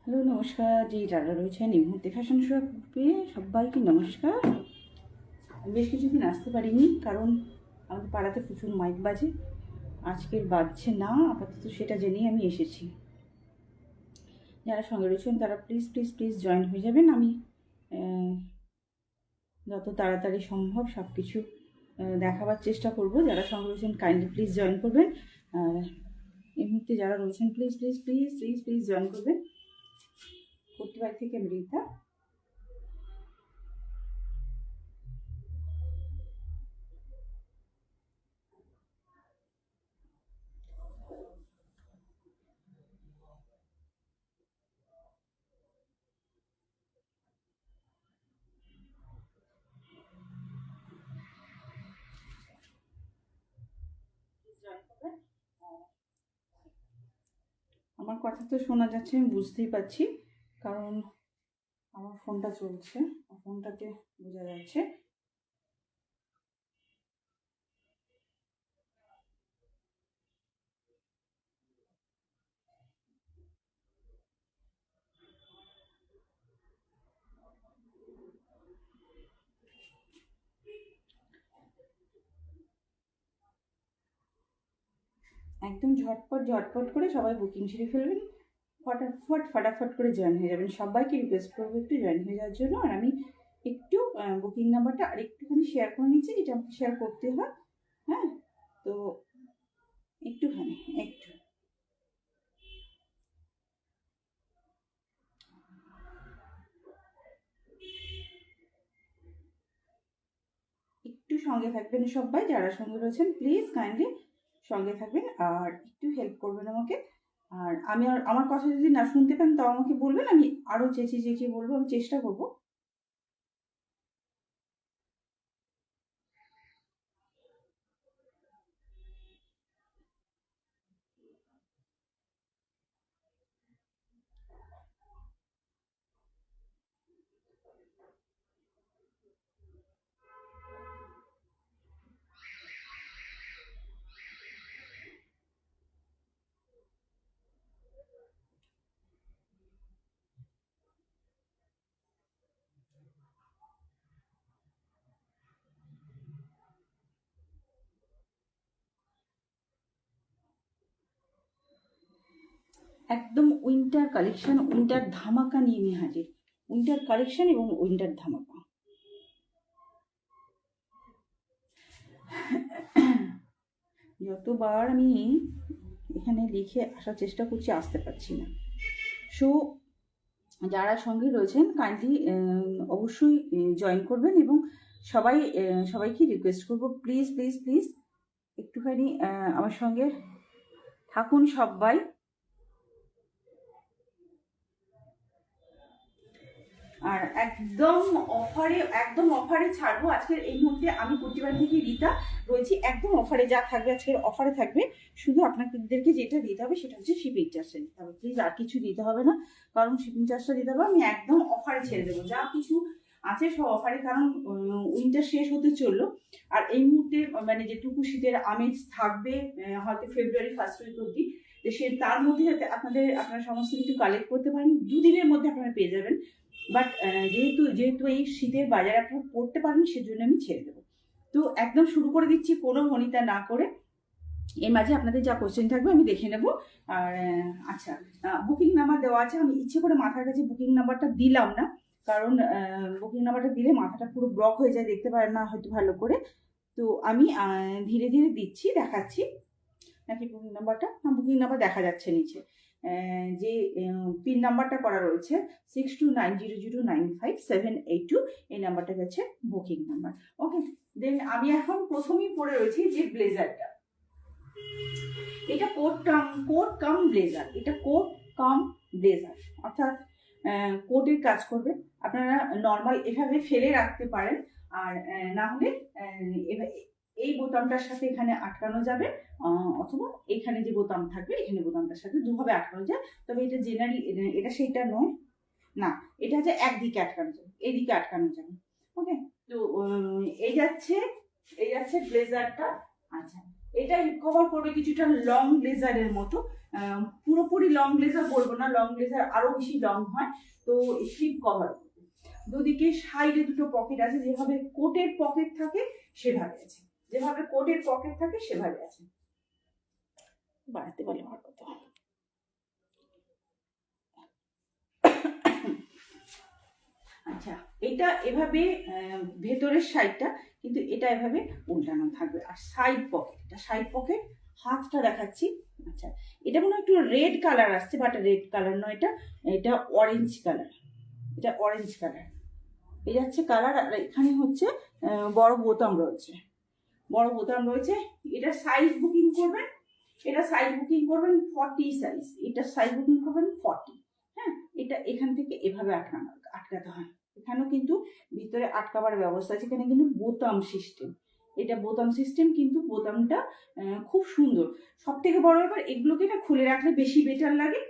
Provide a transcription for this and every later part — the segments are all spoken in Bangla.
হ্যালো, নমস্কার। যে যারা রয়েছেন এই মুহূর্তে ফ্যাশন শো গ্রুপে সবাইকে নমস্কার। বেশ কিছুদিন আসতে পারিনি, কারণ আমাদের পাড়াতে প্রচুর মাইক বাজে। আজকের বাজছে না, আপাতত সেটা জেনেই আমি এসেছি। যারা সঙ্গে রয়েছেন তারা প্লিজ প্লিজ প্লিজ জয়েন হয়ে যাবেন। আমি যত তাড়াতাড়ি সম্ভব সব কিছু দেখাবার চেষ্টা করব। যারা সঙ্গে রয়েছেন কাইন্ডলি প্লিজ জয়েন করবেন। এই মুহূর্তে যারা রয়েছেন please please please please please join করবেন। কোটিবাড়ি থেকে মৃতা। আমার কথা তো শোনা যাচ্ছে, আমি বুঝতেই পারছি, কারণ আমার ফোনটা চলছে, ফোনটাতে বোঝা যাচ্ছে। একদম ঝটপট ঝটপট করে সবাই বুকিং সেরে ফেলবেন। ফটাফট ফটাফট করে জয়েন হয়ে যাবেন। সবাইকে রিকোয়েস্ট করবো একটু জয়েন হয়ে যাওয়ার জন্য। আর আমি একটু বুকিং নাম্বারটা আর একটুখানি শেয়ার করে নিচ্ছি, যেটা আমাকে শেয়ার করতে হয়। হ্যাঁ, তো একটুখানি একটু একটু সঙ্গে থাকবেন সবাই। যারা সঙ্গে রয়েছেন প্লিজ কাইন্ডলি সঙ্গে থাকবেন আর একটু হেল্প করবেন আমাকে। আর আমি আমার কথা যদি না শুনতে পান তাও আমাকে বলবেন, আমি আরও চেঁচিয়ে চেঁচিয়ে বলবো, আমি চেষ্টা করবো। একদম উইন্টার কালেকশন, উইন্টার ধামাকা নিয়ে নিয়ে হাজির। উইন্টার কালেকশন এবং উইন্টার ধামাকা। যতবার আমি এখানে লিখে আসার চেষ্টা করছি, আসতে পারছি না। সো যারা সঙ্গে রয়েছেন কাইন্ডলি অবশ্যই জয়েন করবেন। এবং সবাইকে রিকোয়েস্ট করবো প্লিজ প্লিজ প্লিজ একটুখানি আমার সঙ্গে থাকুন সবাই। আর একদম অফারে ছাড়বো আজকের এই মুহূর্তে। আমি প্রতিবার থেকে রীতা রয়েছি, একদম অফারে যা থাকবে আজকের অফারে থাকবে। শুধু আপনাদেরকে যেটা দিতে হবে সেটা হচ্ছে শিপিং চার্জটা দিতে হবে। প্লিজ আর কিছু দিতে হবে না, কারণ শিপিং চার্জটা দিতে হবে। আমি একদম অফারে ছেড়ে দেবো, যা কিছু আছে সব অফারে, কারণ উইন্টার শেষ হতে চললো। আর এই মুহূর্তে মানে যেটুকু শীতের আমেজ থাকবে হয়তো ফেব্রুয়ারি ফার্স্ট উইক অব্দি, তার মধ্যে যাতে আপনারা সমস্ত কিছু কালেক্ট করতে পারেন, দুদিনের মধ্যে আপনারা পেয়ে যাবেন। বাট যেহেতু এই শীতের বাজারে আপনারা পড়তে পারেন, সেজন্য আমি ছেড়ে দেবো। তো একদম শুরু করে দিচ্ছি, কোনো ভনিতা না করে। এর মাঝে আপনাদের যা কোশ্চেন থাকবে আমি দেখে নেব। আর আচ্ছা, বুকিং নাম্বার দেওয়া আছে। আমি ইচ্ছে করে মাথার কাছে বুকিং নাম্বারটা দিলাম না, কারণ বুকিং নাম্বারটা দিলে মাথাটা পুরো ব্লক হয়ে যায়, দেখতে পারেন না হয়তো ভালো করে। তো আমি ধীরে ধীরে দিচ্ছি, দেখাচ্ছি নাকি বুকিং নাম্বারটা। বুকিং নাম্বার দেখা যাচ্ছে নিচে। যে পিন নাম্বারটা করা রয়েছে 6290095782, এই নাম্বারটা হচ্ছে বুকিং নাম্বার। ওকে, দেন আমি এখন প্রথমেই পড়ে রয়েছি যে ব্লেজারটা। এটা কোট কাম ব্লেজার, এটা কোট কাম ব্লেজার, অর্থাৎ কোটের কাজ করবে। আপনারা নর্মাল এভাবে ফেলে রাখতে পারেন, আর না হলে এই বোতামটার সাথে এখানে আটকানো যাবে, অথবা এখানে যে বোতাম থাকবে এখানে বোতামটার সাথে দুভাবে আটকানো যায়। তবে এটা জেনারেলি এটা সেইটা নয়, না, এটা হচ্ছে একদিকে আটকানো যাবে, এইদিকে আটকানো যাবে। ওকে, তো এই যাচ্ছে ব্লেজারটা। আচ্ছা, এটা কভার করবে কিছুটা লং ব্লেজারের মতো, পুরোপুরি লং ব্লেজার বলবো না, লং ব্লেজার আরো বেশি লং হয়, তো স্লিভ কভার করবে। দুদিকে সাইডে দুটো পকেট আছে, যেভাবে কোটের পকেট থাকে সেভাবে আছে, যেভাবে কোটের পকেট থাকে সেভাবে আছে। বাড়াতে পারলে ভালো কথা। আচ্ছা, এটা এভাবে ভেতরের সাইডটা, কিন্তু এটা এভাবে উল্টানো থাকবে। আর সাইড পকেট, এটা সাইড পকেট, হাতটা দেখাচ্ছি। আচ্ছা, এটা মনে হয় একটু রেড কালার আসছে, বাট রেড কালার নয়, এটা এটা অরেঞ্জ কালার, এটা অরেঞ্জ কালার। এই যাচ্ছে কালার। আর এখানে হচ্ছে বড় বোতাম রয়েছে, বড় বোতাম রয়েছে। এটা সাইজ বুকিং করবেন, এটা সাইজ বুকিং করবেন 40 সাইজ, এটা সাইজ বুকিং করবেন 40। হ্যাঁ, এটা এখান থেকে এভাবে আটকাতে হয়। এখানেও কিন্তু ভিতরে আটকাবার ব্যবস্থা আছে, এখানে কিন্তু বোতাম সিস্টেম, এটা বোতাম সিস্টেম, কিন্তু বোতামটা খুব সুন্দর। সব থেকে বড় ব্যাপার, এগুলোকে না খুলে রাখলে বেশি বেটার লাগে।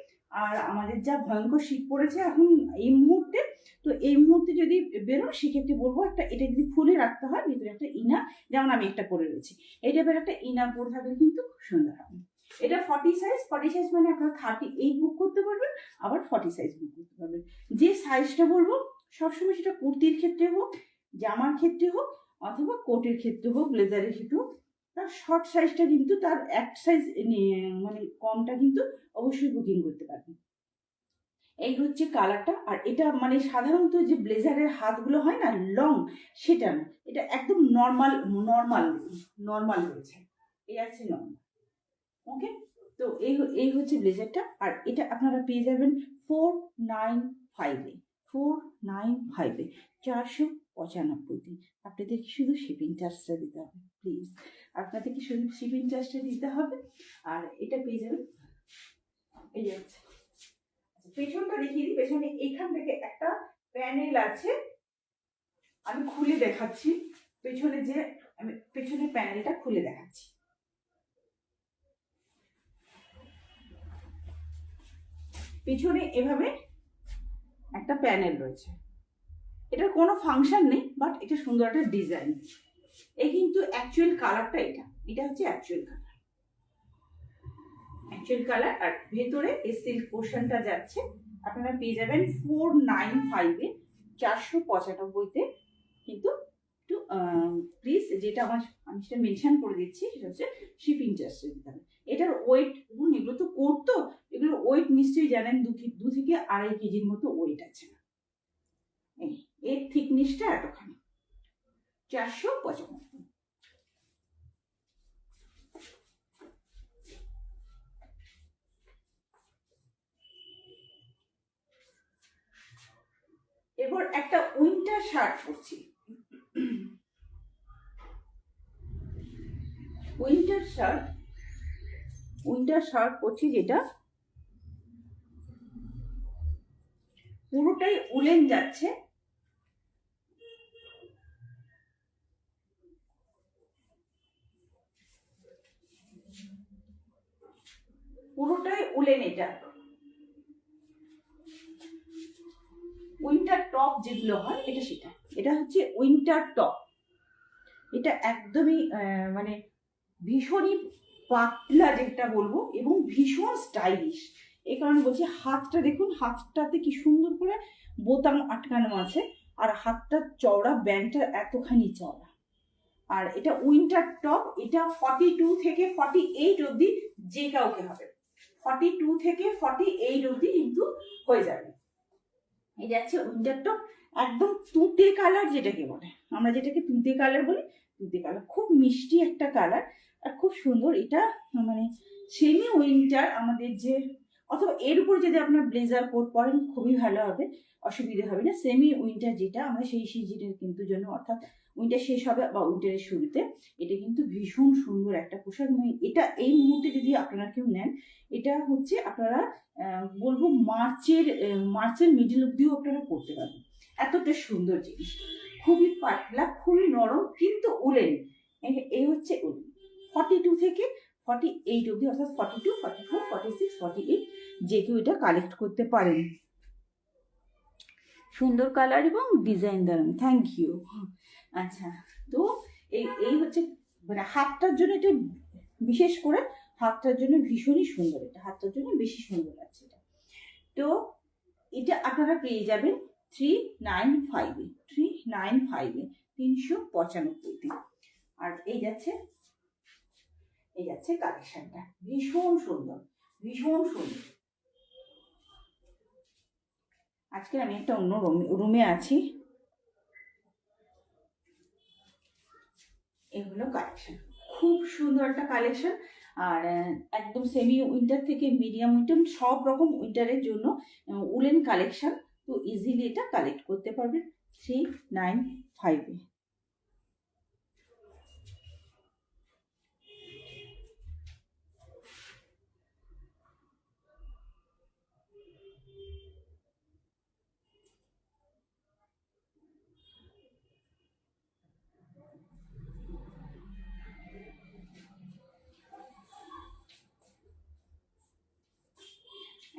আর আমাদের যা ভয়ঙ্কর শীত পড়েছে এখন এই মুহূর্তে, তো এই মুহূর্তে যদি বেরোন সেক্ষেত্রে বলবো একটা এটা যদি খুলে রাখতে হয়, ভিতরে একটা ইনার, যেমন আমি একটা পরে রয়েছি, এই টাইপের একটা ইনার পরে থাকলে কিন্তু খুব সুন্দর হবে। এটা 40 সাইজ, 40 সাইজ মানে আপনারা 38 বুক করতে পারবেন, আবার 40 সাইজ বুক করতে পারবেন। যে সাইজটা বলবো সবসময়, সেটা কুর্তির ক্ষেত্রে হোক, জামার ক্ষেত্রে হোক, অথবা কোটের ক্ষেত্রে হোক, ব্লেজারের ক্ষেত্রে হোক, তার শর্ট সাইজটা কিন্তু তার এক সাইজ মানে কমটা কিন্তু অবশ্যই বুকিং করতে পারবেন। এই হচ্ছে কালারটা। আর এটা মানে সাধারণত যে ব্লেজারের হাতগুলো হয় না লং, সেটা না, এটা একদম নর্মাল নর্মাল নর্মাল রয়েছে, এই আছে নর্মাল। ওকে, তো এই হচ্ছে ব্লেজারটা। আর এটা আপনারা পেয়ে যাবেন 495-এ, 495-এ, 495 আপনাদেরকে শুধু শিপিং চার্জটা দিতে হবে, প্লিজ আপনাদেরকে শুধু শিপিং চার্জটা দিতে হবে। আর এটা পেয়ে যাবেন, এই যাচ্ছে। পেছনটা দেখিয়ে দিই, পেছনে এখান থেকে একটা প্যানেল আছে, আমি খুলে দেখাচ্ছি। পেছনে যে আমি পেছনের প্যানেলটা খুলে দেখাচ্ছি। পিছনে এভাবে একটা প্যানেল রয়েছে, এটার কোনো ফাংশন নেই, বাট এটা সুন্দর একটা ডিজাইন। এই কিন্তু অ্যাকচুয়াল কালারটা, এটা হচ্ছে অ্যাকচুয়াল কালার, অ্যাকচুয়াল কালার। আর ভেতরে এই সিল্ক পোর্শনটা যাচ্ছে, আপনারা পেয়ে যাবেন 495-এ, 495-তে। কিন্তু একটু প্লিজ, যেটা আমি সেটা মেনশন করে দিচ্ছি, সেটা হচ্ছে শিপিং চার্জটা দিতে হবে। এটার ওয়েট, এগুলো তো করতো, এগুলোর ওয়েট নিশ্চয়ই জানেন, 2 থেকে 2.5 কেজির মতো ওয়েট আছে। এর থিকনেসটা এতখানি, 495। এরপর একটা উইন্টার শার্ট পরছি, উইন্টার শার্ট পরছি, যেটা পুরোটাই উলেন যাচ্ছে। পুরোটাই উলেন। এটা উইন্টার টপ যেগুলো হয়, এটা সেটা, এটা হচ্ছে উইন্টার টপ। এটা একদমই মানে ভীষণই পাতলা যেটা বলবো, এবং ভীষণ স্টাইলিশ। এই কারণে বলছি, হাতটা দেখুন, হাতটাতে কি সুন্দর করে বোতাম আটকানো আছে, আর হাতটার চওড়া, ব্যান্ডটা এতখানি চওড়া। আর এটা উইন্টার টপ, এটা 42 থেকে 48 অবধি যে কাউকে হবে, 42 থেকে 48 অবধি কিন্তু হয়ে যাবে। এই যাচ্ছে উইন্টার টপ, একদম তুঁতে কালার যেটাকে বলে, আমরা যেটাকে তুঁতে কালার বলি, তুঁতে কালার, খুব মিষ্টি একটা কালার, আর খুব সুন্দর। এটা মানে সেমি উইন্টার আমাদের যে, অথবা এর উপরে যদি আপনার ব্লেজার কোট পরেন খুবই ভালো হবে, অসুবিধা হবে না। সেমি উইন্টার যেটা আমরা সেই সিজনের কিন্তু জন্য, অর্থাৎ উইন্টার শেষ হবে বা উইন্টারের শুরুতে, এটা কিন্তু ভীষণ সুন্দর একটা পোশাক। মানে এটা এই মুহূর্তে যদি আপনারা কেউ নেন, এটা হচ্ছে আপনারা বলবো মার্চের মিডিল অব্দিও আপনারা পড়তে পারবেন, এতটা সুন্দর জিনিস, খুবই পাতলা, খুবই নরম, কিন্তু উলেন। এই হচ্ছে উলেন। 42 থেকে 48 অব্দি, অর্থাৎ 42, 44, 46, 48 যে কেউ এটা কালেক্ট করতে পারেন। সুন্দর কালার এবং ডিজাইন দারুন, থ্যাংক ইউ। আচ্ছা, তো এই হচ্ছে মানে হাতটার জন্য এটা বিশেষ করে হাতটার জন্য ভীষণই সুন্দর, এটা হাতটার জন্য বেশি সুন্দর লাগছে এটা। তো এটা আপনারা পেয়ে যাবেন 395-এ, 395-এ, 395-তে। আর এই যাচ্ছে কালেকশনটা, ভীষণ সুন্দর, ভীষণ সুন্দর। আজকে আমি একটা অন্য রুমে আছি। এগুলো কালেকশন, খুব সুন্দর একটা কালেকশন। আর একদম সেমি উইন্টার থেকে মিডিয়াম উইন্টার, সব রকম উইন্টারের জন্য উলেন কালেকশন। তো ইজিলি এটা কালেক্ট করতে পারবেন 395-এ।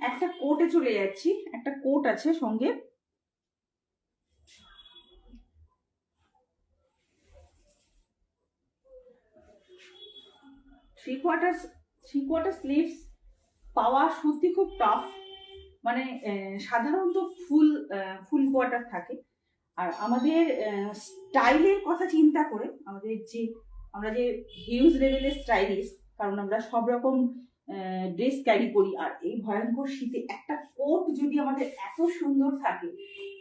একটা কোটে চলে যাচ্ছি, একটা কোট আছে সঙ্গে। থ্রি কোয়ার্টার স্লিভস পাওয়া সত্যি খুব টাফ। মানে সাধারণত ফুল কোয়ার্টার থাকে। আর আমাদের স্টাইলের কথা চিন্তা করে আমরা যে হিউজ লেভেলের স্টাইলিস্ট, কারণ আমরা সব রকম ড্রেস ক্যারি করি। আর এই ভয়ঙ্কর শীতে একটা কোট যদি আমাদের এত সুন্দর থাকে,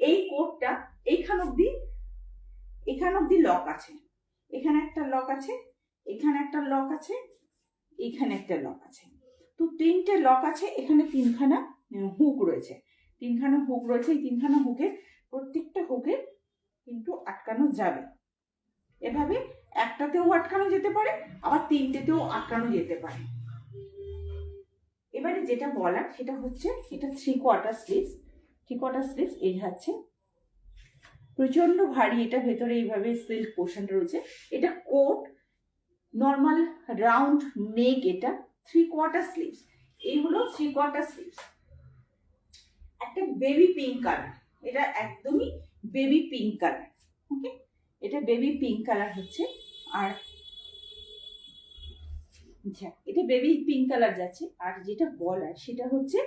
এই কোটটা এখান অব্দি লক আছে, এখানে একটা লক আছে, এখানে একটা লক আছে, এখানে একটা লক আছে। তো 3টে লক আছে, এখানে 3খানা হুক রয়েছে, 3খানা হুক রয়েছে। এই 3খানা হুকের প্রত্যেকটা হুকে কিন্তু আটকানো যাবে। এভাবে একটাতেও আটকানো যেতে পারে, আবার 3টেতেও আটকানো যেতে পারে। এবারে যেটা বলার সেটা হচ্ছে, এটা 3/4 স্লিভস। এই হচ্ছে প্রচন্ড ভারী, এটা ভেতরে এইভাবে সিল্ক পোর্শনটা রয়েছে। এটা কোট, নর্মাল রাউন্ড নেক, এটা 3/4 স্লিভস। এই হলো 3/4 স্লিভস। একটা বেবি পিঙ্ক কালার, এটা একদমই বেবি পিঙ্ক কালার। ওকে, এটা বেবি পিঙ্ক কালার হচ্ছে। আর এটা বেবি পিঙ্ক কালার যাচ্ছে। আর যেটা বলার সেটা হচ্ছে,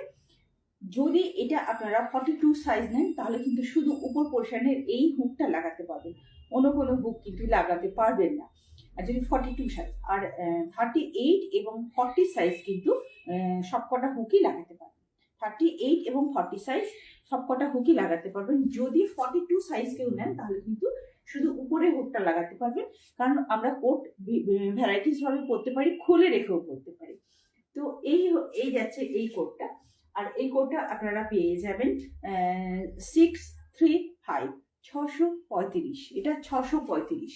যদি এটা আপনারা 42 সাইজ নেন তাহলে কিন্তু শুধু উপর পোর্শনের এই হুকটা লাগাতে পারবেন, অন্য কোনো হুক কিন্তু লাগাতে পারবেন না। আর যদি 42 সাইজ, আর 38 এবং 40 সাইজ কিন্তু সবকটা হুকই লাগাতে পারবেন। 38 এবং 40 সাইজ সবকটা হুকই লাগাতে পারবেন। যদি 42 সাইজ কেউ নেন তাহলে কিন্তু শুধু উপরে হুকটা লাগাতে পারবেন, কারণ আমরা কোট ভ্যারাইটিস ভাবে পরতে পারি, খুলে রেখেও পরতে পারি। তো এই যাচ্ছে এই কোটটা। আর এই কোটটা আপনারা পেয়ে যাবেন 635, 635, এটা 635।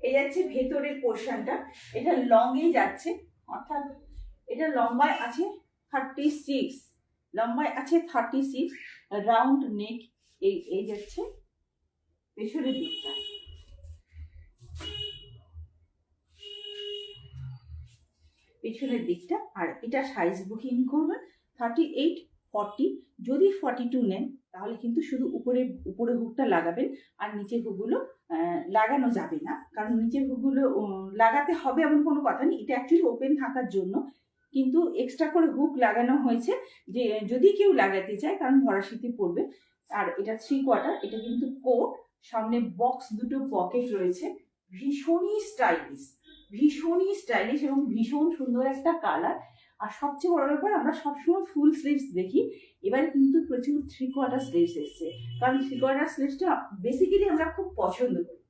এই যাচ্ছে ভেতরের পোর্শনটা, এটা লং এ যাচ্ছে, অর্থাৎ এটা লম্বায় আছে 36, লম্বায় আছে 36, রাউন্ড নেক। এই যাচ্ছে পেছনের দিকটা। পেছনের দিকটা। আর এটা সাইজ বুকিং করবেন 38, 40। যদি 42 নেন তাহলে কিন্তু শুধু উপরে হুকটা লাগাবেন, আর নিচের হুকগুলো লাগানো যাবে না, কারণ নিচের হুকগুলো লাগাতে হবে এমন কোনো কথা নেই। এটা অ্যাকচুয়ালি ওপেন থাকার জন্য, কিন্তু এক্সট্রা করে হুক লাগানো হয়েছে যে যদি কেউ লাগাতে চায়, কারণ ভরা শীতে পড়বে। আর এটা 3/4, এটা কিন্তু কোট, সামনে বক্স, দুটো পকেট রয়েছে। ভীষণই স্টাইলিশ এবং ভীষণ সুন্দর একটা কালার। আর সবচেয়ে বড় ব্যাপার, আমরা সবসময় ফুল স্লিভস দেখি, এবারে কিন্তু প্রচুর 3/4 স্লিভস এসছে, কারণ 3/4 স্লিভসটা বেসিক্যালি আমরা খুব পছন্দ করি।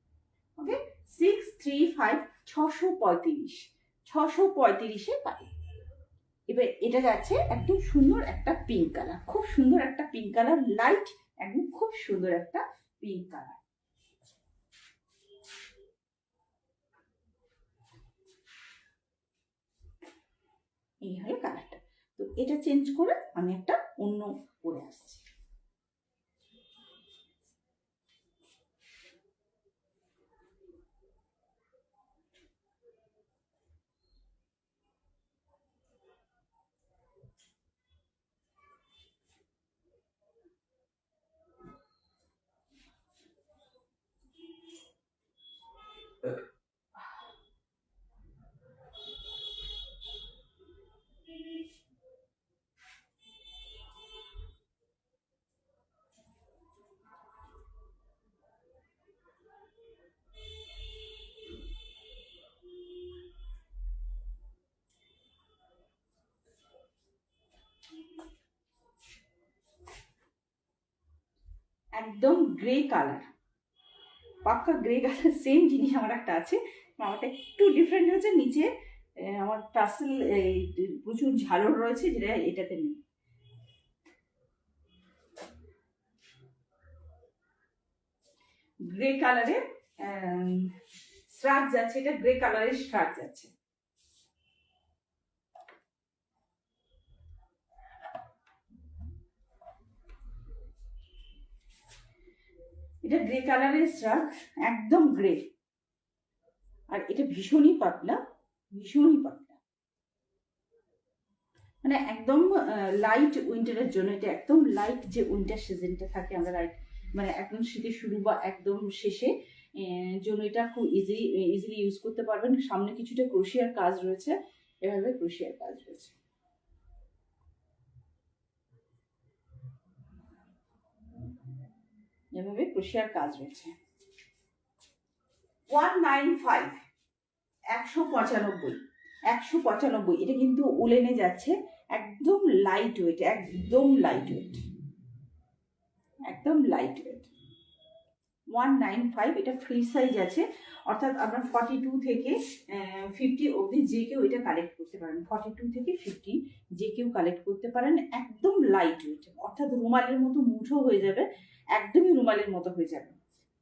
ওকে, 635, 635, 635-এ পাই। এবার এটা যাচ্ছে একদম সুন্দর একটা পিঙ্ক কালার, খুব সুন্দর একটা পিঙ্ক কালার, লাইট, একদম খুব সুন্দর একটা পিঙ্ক কালার। এই হলো কালারটা। তো এটা চেঞ্জ করে আমি একটা অন্য পরে আসছি। একদম গ্রে কালার, পাক্কা গ্রে কালার। সেম জিনিস আমার একটা আছে, আমারটা একটু ডিফারেন্ট হয়েছে। নিচে আমার টাসেল প্রচুর ঝালর রয়েছে, যেটা এটাতে নেই। গ্রে কালারের স্ট্রাপ যাচ্ছে, এটা গ্রে কালারের স্ট্রাপ যাচ্ছে। এটা গ্রে কালারের স্ট্রাপ, একদম গ্রে, আর এটা ভীষণই পাতলা, ভীষণই পাতলা, মানে একদম লাইট উইন্টারের জন্য। এটা একদম লাইট, যে উইন্টার সিজনটা থাকে আমরা লাইট, মানে একদম শীতের শুরু বা একদম শেষে জন্য এটা খুব ইজিলি ইউজ করতে পারবেন। সামনে কিছুটা ক্রোশিয়ার কাজ রয়েছে, এভাবে ক্রোশিয়ার কাজ রয়েছে। এভাবে ক্রোশিয়ার কাজ রয়েছে। 195, 195, 195। এটা কিন্তু উলেনে যাচ্ছে, একদম লাইট ওয়েট, একদম লাইট ওয়েট, একদম লাইট ওয়েট। 195, এটা ফ্রি সাইজ আছে, অর্থাৎ আপনার 42 থেকে 50 অবধি যে কেউ এটা কালেক্ট করতে পারেন। 42 থেকে 50 যে কেউ কালেক্ট করতে পারেন। একদম লাইট ওয়েট, অর্থাৎ রুমালের মতো মুঠো হয়ে যাবে, একদমই রুমালের মতো হয়ে যাবে,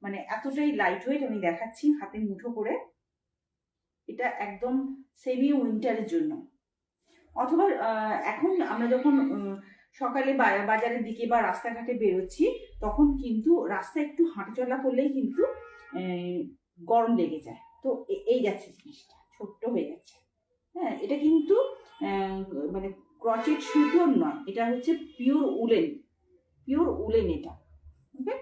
মানে এতটাই লাইট ওয়েট। আমি দেখাচ্ছি হাতে মুঠো করে। এটা একদম সেমি উইন্টারের জন্য, অথবা এখন আমরা যখন সকালে বাজারের দিকে বা রাস্তাঘাটে বেরোচ্ছি, তখন কিন্তু রাস্তায় একটু হাঁটাচলা করলেই কিন্তু গরম লেগে যায়। তো এই যাচ্ছে জিনিসটা, ছোট্ট হয়ে যাচ্ছে। হ্যাঁ, এটা কিন্তু মানে ক্রচেট সুতোর নয়, এটা হচ্ছে পিওর উলেন, পিওর উলেন এটা। ওকে,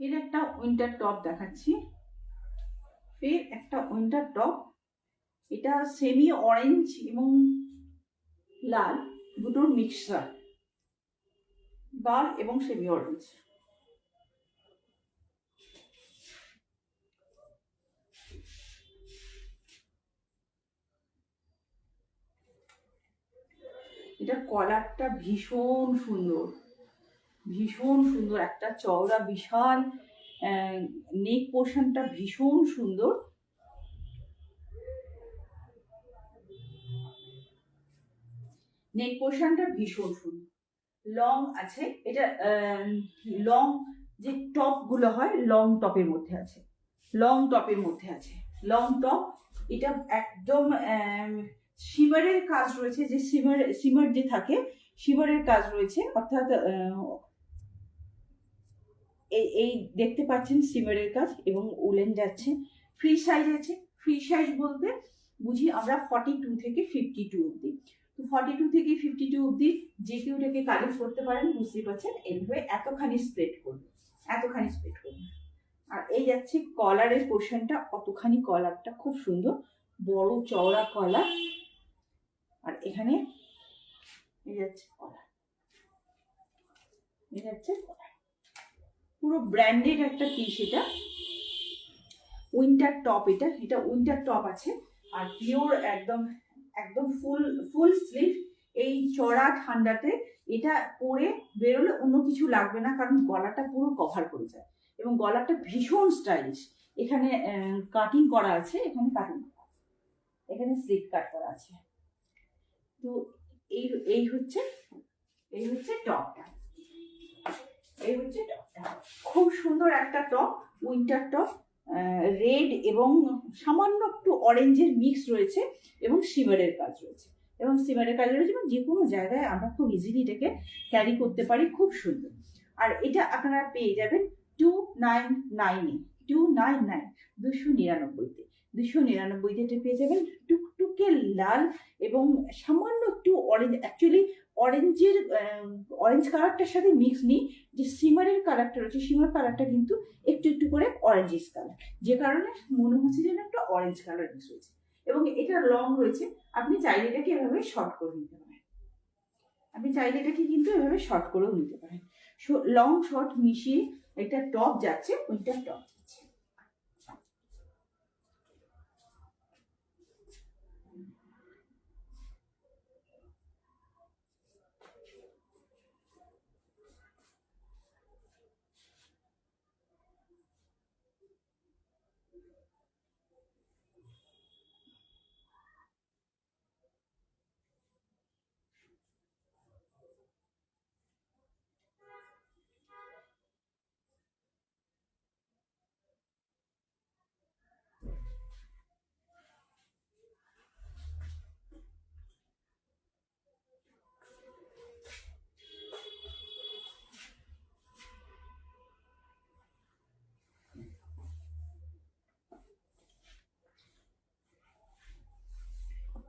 এর একটা উইন্টার টপ দেখাচ্ছি, ফের একটা উইন্টার টপ। এটা সেমি অরেঞ্জ এবং লাল দুটোর মিক্সচার, লাল এবং সেমি অরেঞ্জ। এটা কলারটা ভীষণ সুন্দর, ভীষণ সুন্দর, একটা চওড়া বিশাল নেক পোর্শনটা ভীষণ সুন্দর। নেক পোর্শনটা ভীষণ সুন্দর, লং আছে। এটা লং যে টপ গুলো হয়, লং টপের মধ্যে আছে, লং টপের মধ্যে আছে, লং টপ। এটা একদম শিমারের কাজ রয়েছে, যে শিমার যে থাকে, শিমারের কাজ রয়েছে, অর্থাৎ এই দেখতে পাচ্ছেন শিমারের কাজ, এবং উলেন যাচ্ছে। ফ্রি সাইজ আছে, ফ্রি সাইজ বলতে বুঝি আমরা 42 থেকে 52 অব্দি। তো 42 থেকে 52 অব্দি যে কেউ এটাকে কালেক্ট করতে পারেন। বুঝতেই পারছেন, এইভাবে এতখানি স্প্রেড করবে, এতখানি স্প্রেড করবে। আর এই যাচ্ছে কলারের পোর্শনটা, কতখানি কলারটা খুব সুন্দর, বড় চওড়া কলার। আর এখানে এই যাচ্ছে কলার, এই যাচ্ছে কলার, পুরো ব্র্যান্ডেড একটা পিস। এটা উইন্টার টপ, এটা উইন্টার টপ আছে, আর পিওর একদম, একদম ফুল স্লিভ। এই চড়া ঠান্ডাতে এটা পরে বেরোলে অন্য কিছু লাগবে না, কারণ গলাটা পুরো কভার করে যায়, এবং গলাটা ভীষণ স্টাইলিশ। এখানে কাটিং করা আছে, এখানে কাটিং করা আছে, এখানে স্লিভ কাট করা আছে। তো এই হচ্ছে টপটা, এই হচ্ছে টপটা। খুব সুন্দর একটা টপ, উইন্টার টপ, রেড এবং সামান্য একটু অরেঞ্জের মিক্স রয়েছে, এবং সিমারের কাজ রয়েছে, এবং সিমারের কাজ রয়েছে, এবং যে কোনো জায়গায় আমরা খুব ইজিলি এটাকে ক্যারি করতে পারি, খুব সুন্দর। আর এটা আপনারা পেয়ে যাবেন 299-এ, 299, 299-তে, 299-তে এটা পেয়ে যাবেন। টুকটুকে লাল এবং সামান্য একটু অরেঞ্জ, অ্যাকচুয়ালি অরেঞ্জের অরেঞ্জ কালারটার সাথে মিক্স নেই, যে সিমারের কালারটা রয়েছে সিমার কালারটা কিন্তু একটু একটু করে অরেঞ্জিস কালার, যে কারণে মনে হচ্ছে যেন একটা অরেঞ্জ কালার মিক্স হয়েছে। এবং এটা লং রয়েছে, আপনি চাইলে এটাকে এভাবে শর্ট করে নিতে পারেন, আপনি চাইলে এটাকে কিন্তু এভাবে শর্ট করেও নিতে পারেন। লং শর্ট মিশিয়ে একটা টপ যাচ্ছে, ওইটা টপ যাচ্ছে।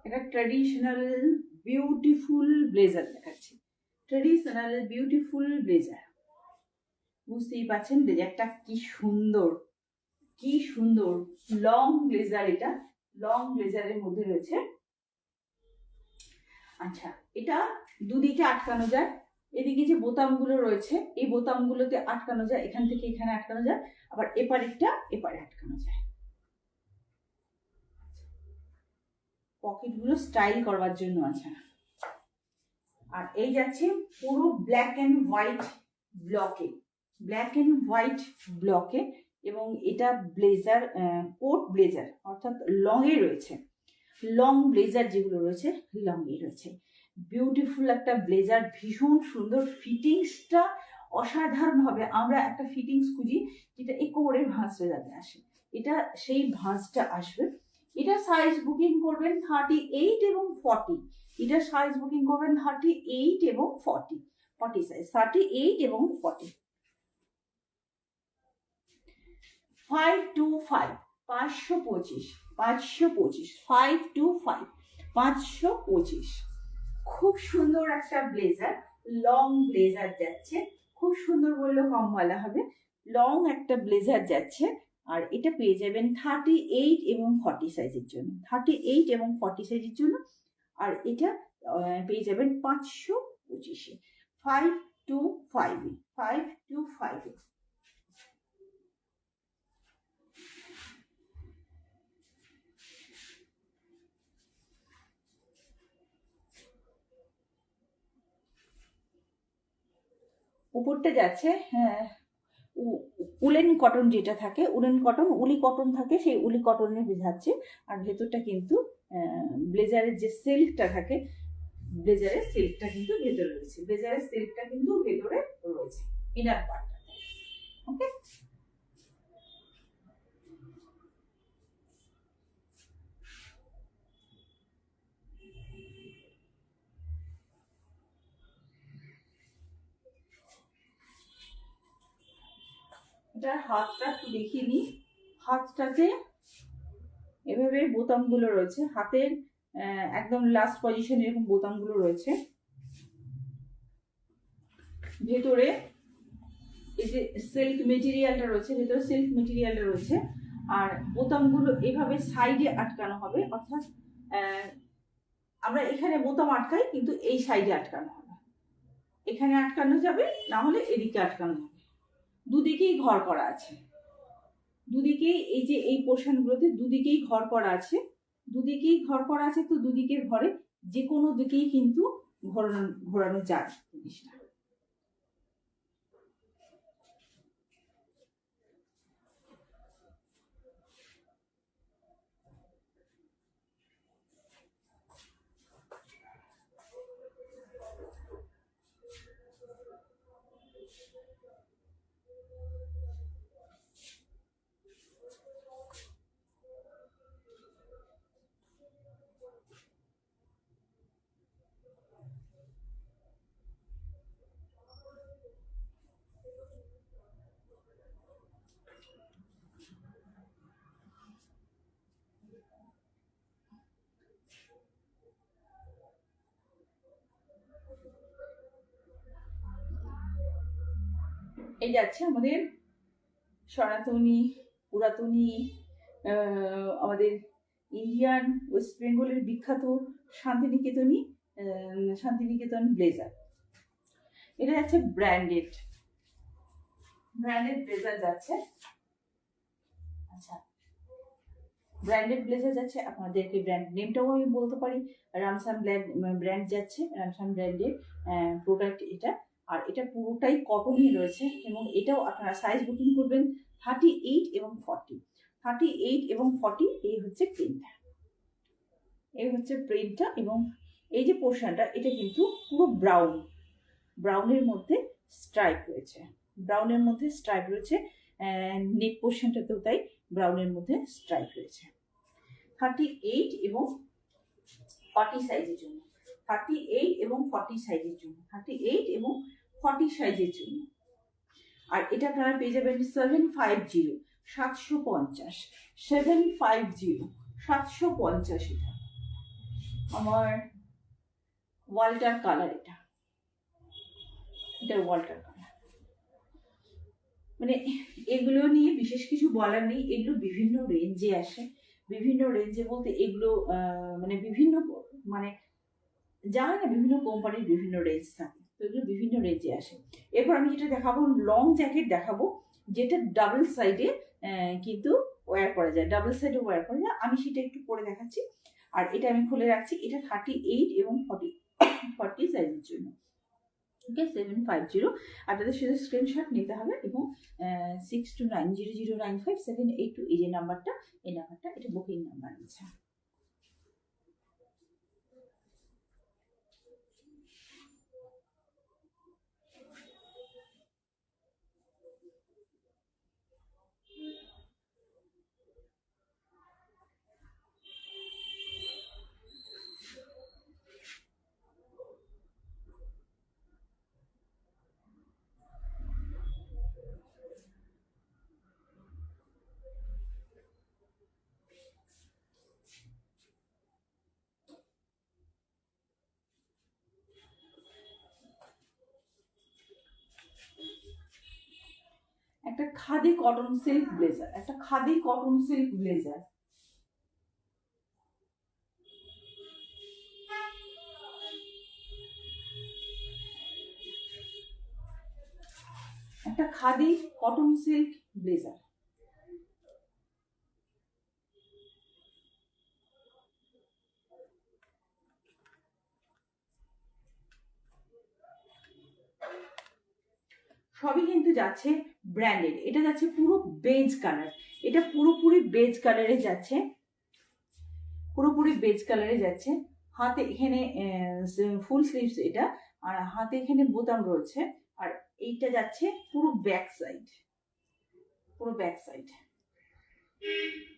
একটা ট্র্যাডিশনাল বিউটিফুল ব্লেজার দেখাচ্ছি, ট্র্যাডিশনাল বিউটিফুল ব্লেজার। বুঝতেই পারছেন ব্লেজারটা কি সুন্দর, কি সুন্দর লং ব্লেজার, এটা লং ব্লেজারের মধ্যে রয়েছে। আচ্ছা, এটা দুদিকে আটকানো যায়, এদিকে যে বোতামগুলো রয়েছে এই বোতামগুলোতে আটকানো যায়, এখান থেকে এখানে আটকানো যায়, আবার এপারেরটা এপারে আটকানো যায়। পকেটগুলো স্টাইল করবার জন্য আছে। আর এই যাচ্ছে পুরো ব্ল্যাক অ্যান্ড হোয়াইট ব্লকে, ব্ল্যাক অ্যান্ড হোয়াইট ব্লকে, এবং এটা ব্লেজার, কোট ব্লেজার অর্থাৎ লং এ রয়েছে, লং ব্লেজার যেগুলো রয়েছে লং এ রয়েছে। বিউটিফুল একটা ব্লেজার, ভীষণ সুন্দর, ফিটিংসটা অসাধারণ হবে। আমরা একটা ফিটিংস খুঁজি যেটা এই কোমরের ভাঁজটা যাতে আসে, এটা সেই ভাঁজটা আসবে। এটা সাইজ বুকিং করবেন 38 এবং 40, এটা সাইজ বুকিং করবেন 38 এবং 40 সাইজ, 38 এবং 40। 525, 525, 525, 525, 525। খুব সুন্দর একটা ব্লেজার, লং ব্লেজার যাচ্ছে, খুব সুন্দর বললেও কম বলা হবে, লং একটা ব্লেজার যাচ্ছে। আর এটা পেয়ে যাবেন 38 এবং 40 সাইজের জন্য, 38 এবং 40 সাইজের জন্য। আর এটা পেয়ে যাবেন 525-এ, 525, 525। উপরটা যাচ্ছে উলেন কটন, যেটা থাকে উলেন কটন, উলি কটন থাকে, সেই উলি কটনে বোঝাচ্ছে। আর ভেতরটা কিন্তু ব্লেজারের যে সিল্কটা থাকে, ব্লেজারের সিল্কটা কিন্তু ভেতরে রয়েছে, ব্লেজারের সিল্কটা কিন্তু ভেতরে রয়েছে ইনার পার্টটা। ওকে, এটার হাতটা একটু দেখিয়ে নিই। হাতটাতে এভাবে বোতামগুলো রয়েছে, হাতের একদম লাস্ট পজিশনে এরকম বোতামগুলো রয়েছে। ভেতরে এই যে সিল্ক মেটেরিয়ালটা রয়েছে, ভেতরে সিল্ক মেটেরিয়ালটা রয়েছে। আর বোতামগুলো এভাবে সাইডে আটকানো হবে, অর্থাৎ আমরা এখানে বোতাম আটকাই কিন্তু এই সাইডে আটকানো হবে, এখানে আটকানো যাবে, না হলে এদিকে আটকানো যাবে। দুদিকেই ঘর করা আছে, দুদিকেই এই যে এই পোর্শনগুলোতে দুদিকেই ঘর করা আছে, দুদিকেই ঘর করা আছে। তো দুদিকের ঘরে যে কোনো দিকেই কিন্তু ঘোরানো যায় জিনিসটা। এই যাচ্ছে আমাদের সনাতনী, পুরাতনী, আমাদের ইন্ডিয়ান ওয়েস্ট বেঙ্গলের বিখ্যাত শান্তিনিকেতনী, শান্তিনিকেতন ব্লেজার। এটা যাচ্ছে ব্র্যান্ডেড ব্লেজার যাচ্ছে। আচ্ছা, ব্র্যান্ডেড ব্লেজার যাচ্ছে, আপনাদেরকে ব্র্যান্ড নেমটাও আমি বলতে পারি। রামসান ব্র্যান্ড যাচ্ছে, রামসান ব্র্যান্ডের প্রোডাক্ট এটা। আর এটা পুরোটাই কটনই রয়েছে, এবং এটাও আপনারা সাইজ বুকিং করবেন 38 এবং 40। 38 এবং 40 এই হচ্ছে প্রিন্টটা, এবং এই যে পোর্শনটা এটা কিন্তু পুরো ব্রাউনের মধ্যে স্ট্রাইপ রয়েছে, নেক পোর্শনটাতেও তাই ব্রাউনের মধ্যে স্ট্রাইপ রয়েছে। 38 এবং 40 সাইজের জন্য, 38 এবং 40 সাইজের জন্য, 38 এবং 40 সাইজের জন্য। আর এটা আপনারা পেয়ে যাবেন 750, 750, 750, 750। এটা আমার ওয়াল্টার কালার, এটা ওয়াল্টার কালার। মানে এগুলো নিয়ে বিশেষ কিছু বলার নেই, এগুলো বিভিন্ন রেঞ্জে আসে। বিভিন্ন রেঞ্জে বলতে এগুলো মানে বিভিন্ন, মানে যা হয় না, বিভিন্ন কোম্পানির বিভিন্ন রেঞ্জ থাকে, তো এগুলো বিভিন্ন রেঞ্জে আসে। এরপর আমি যেটা দেখাবো, লং জ্যাকেট দেখাবো, যেটা ডাবল সাইডে কিন্তু ওয়্যার করা যায়, আমি সেটা একটু পরে দেখাচ্ছি। আর এটা আমি খুলে রাখছি, এটা 38 এবং 40 সাইজের জন্য। ওকে, 750। আপনাদের শুধু স্ক্রিনশট নিতে হবে, এবং 6290095782 এই যে নাম্বারটা, এটা বুকিং নাম্বার আছে। একটা খাদি কটন সিল্ক ব্লেজার, একটা খাদি কটন সিল্ক ব্লেজার। সবই কিন্তু যাচ্ছে ব্র্যান্ডেড। এটা যাচ্ছে পুরো বেজ কালার, এটা পুরোপুরি বেজ কালারে যাচ্ছে, হাতে এখানে ফুল স্লিভস এটা, আর হাতে এখানে বোতাম রয়েছে। আর এইটা যাচ্ছে পুরো ব্যাক সাইড,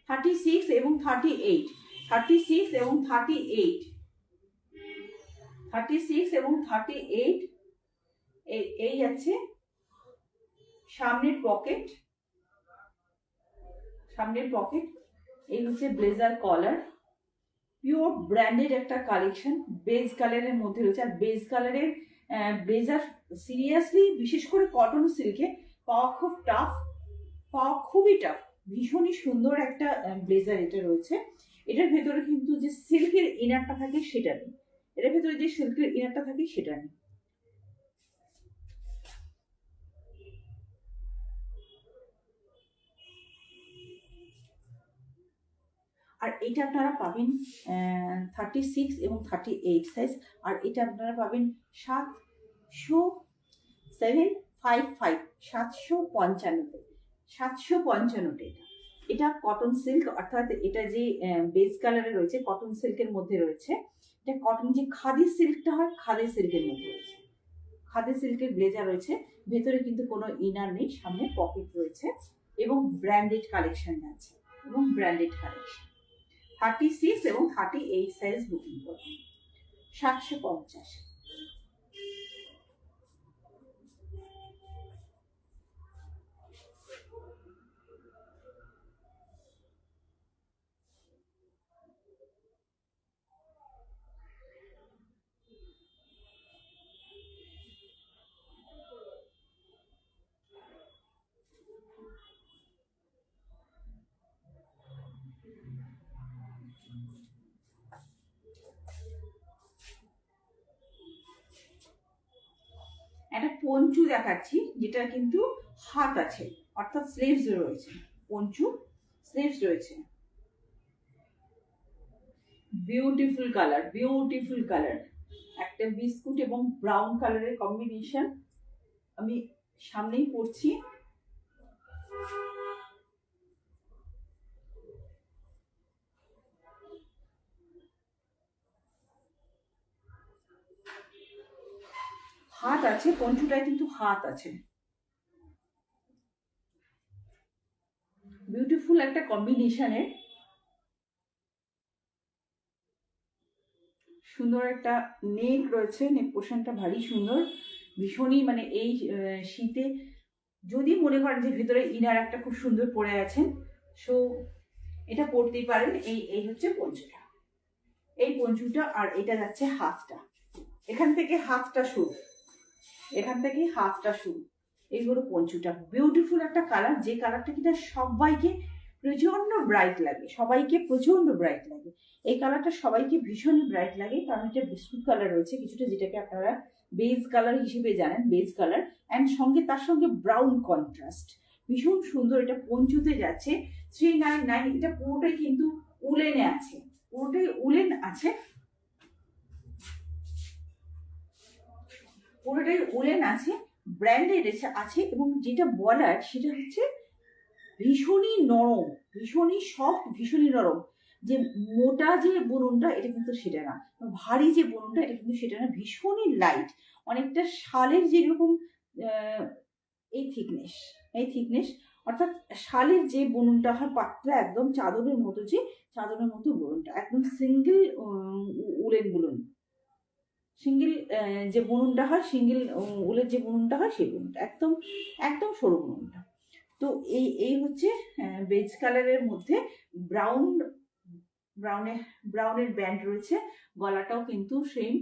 36 এবং 38, 36 এবং 38, 36 এবং 38। এই যাচ্ছে সামনের পকেট, এই হচ্ছে ব্লেজার কলার। পিওর ব্র্যান্ডেড একটা কালেকশন, বেজ কালারের মধ্যে রয়েছে। আর বেজ কালারের ব্লেজার সিরিয়াসলি, বিশেষ করে কটন সিল্কে পাওয়া খুবই টাফ। ভীষণই সুন্দর একটা ব্লেজার এটা রয়েছে। এটার ভেতরে কিন্তু যে সিল্কের ইনারটা থাকে সেটা নেই, আর এটা আপনারা পাবেন 36 এবং 38 সাইজ। আর এটা আপনারা পাবেন 755, 755। এটা কটন সিল্ক, অর্থাৎ এটা যে বেজ কালারে রয়েছে, কটন সিল্কের মধ্যে রয়েছে। এটা কটন যে খাদি সিল্কটা হয়, খাদি সিল্কের মধ্যে রয়েছে, খাদি সিল্কের ব্লেজার রয়েছে। ভেতরে কিন্তু কোনো ইনার নেই, সামনে পকেট রয়েছে, এবং ব্র্যান্ডেড কালেকশন আছে, 36 এবং 38 সাইজ বুকিং করুন, 750। একটা পঞ্চু দেখাচ্ছি, যেটা কিন্তু হাত আছে, অর্থাৎ স্লিভস রয়েছে। পঞ্চু স্লিভস রয়েছে। বিউটিফুল কালার, বিউটিফুল কালার, একটা বিস্কুট এবং ব্রাউন কালারের কম্বিনেশন। আমি সামনেই পড়ছি। হাত আছে, পঞ্চুটায় কিন্তু হাত আছে। বিউটিফুল একটা কম্বিনেশনের, সুন্দর একটা নেক রয়েছে। নেক পোর্শনটা ভারী সুন্দর, ভীষণই মানে এই শীতে যদি মনে করেন যে ভিতরে ইনার একটা খুব সুন্দর পরে আছেন, সো এটা পরতেই পারেন। এই হচ্ছে পঞ্চুটা, এই পঞ্চুটা। আর এটা যাচ্ছে হাতটা, এখান থেকে হাতটা শুরু, এখান থেকে হাতটা শুরু। এই হলো পঞ্চুটা। বিউটিফুল একটা কালার, যে কালারটা কিনা সবাইকে প্রচন্ড ব্রাইট লাগে, সবাইকে প্রচন্ড ব্রাইট লাগে। এই কালারটা সবাইকে ভীষণ ব্রাইট লাগে, কারণ এটা বিস্কুট কালার রয়েছে কিছুটা, যেটাকে আপনারা বেজ কালার হিসেবে জানেন, বেজ কালার। অ্যান্ড সঙ্গে তার সঙ্গে ব্রাউন কন্ট্রাস্ট, ভীষণ সুন্দর। এটা পঞ্চুতে যাচ্ছে 399। এটা পুরোটাই কিন্তু উলেনে আছে, পুরোটাই উলেন আছে, পুরোটাই উলেন আছে, ব্র্যান্ডেড আছে। এবং যেটা বলার সেটা হচ্ছে ভীষণই নরম, ভীষণই সফট, ভীষণই নরম। যে মোটা যে বুননটা এটা কিন্তু সেটা না, ভারী যে বুননটা এটা কিন্তু সেটা না, ভীষণই লাইট। অনেকটা শালের যেরকম এই থিকনেস, এই থিকনেস, অর্থাৎ শালের যে বুননটা হয় পাতলা একদম, চাদরের মতো, যে চাদরের মতো বুননটা, একদম সিঙ্গেল উলেন বুনন, সিঙ্গেল যে বুননটা হয়, সিঙ্গেল উলের যে বুননটা হয় সেই বুননটা, একদম একদম সরু বুননটা। তো এই হচ্ছে বেজ কালারের মধ্যে ব্রাউন, ব্রাউনের ব্যান্ড রয়েছে। গলাটাও কিন্তু same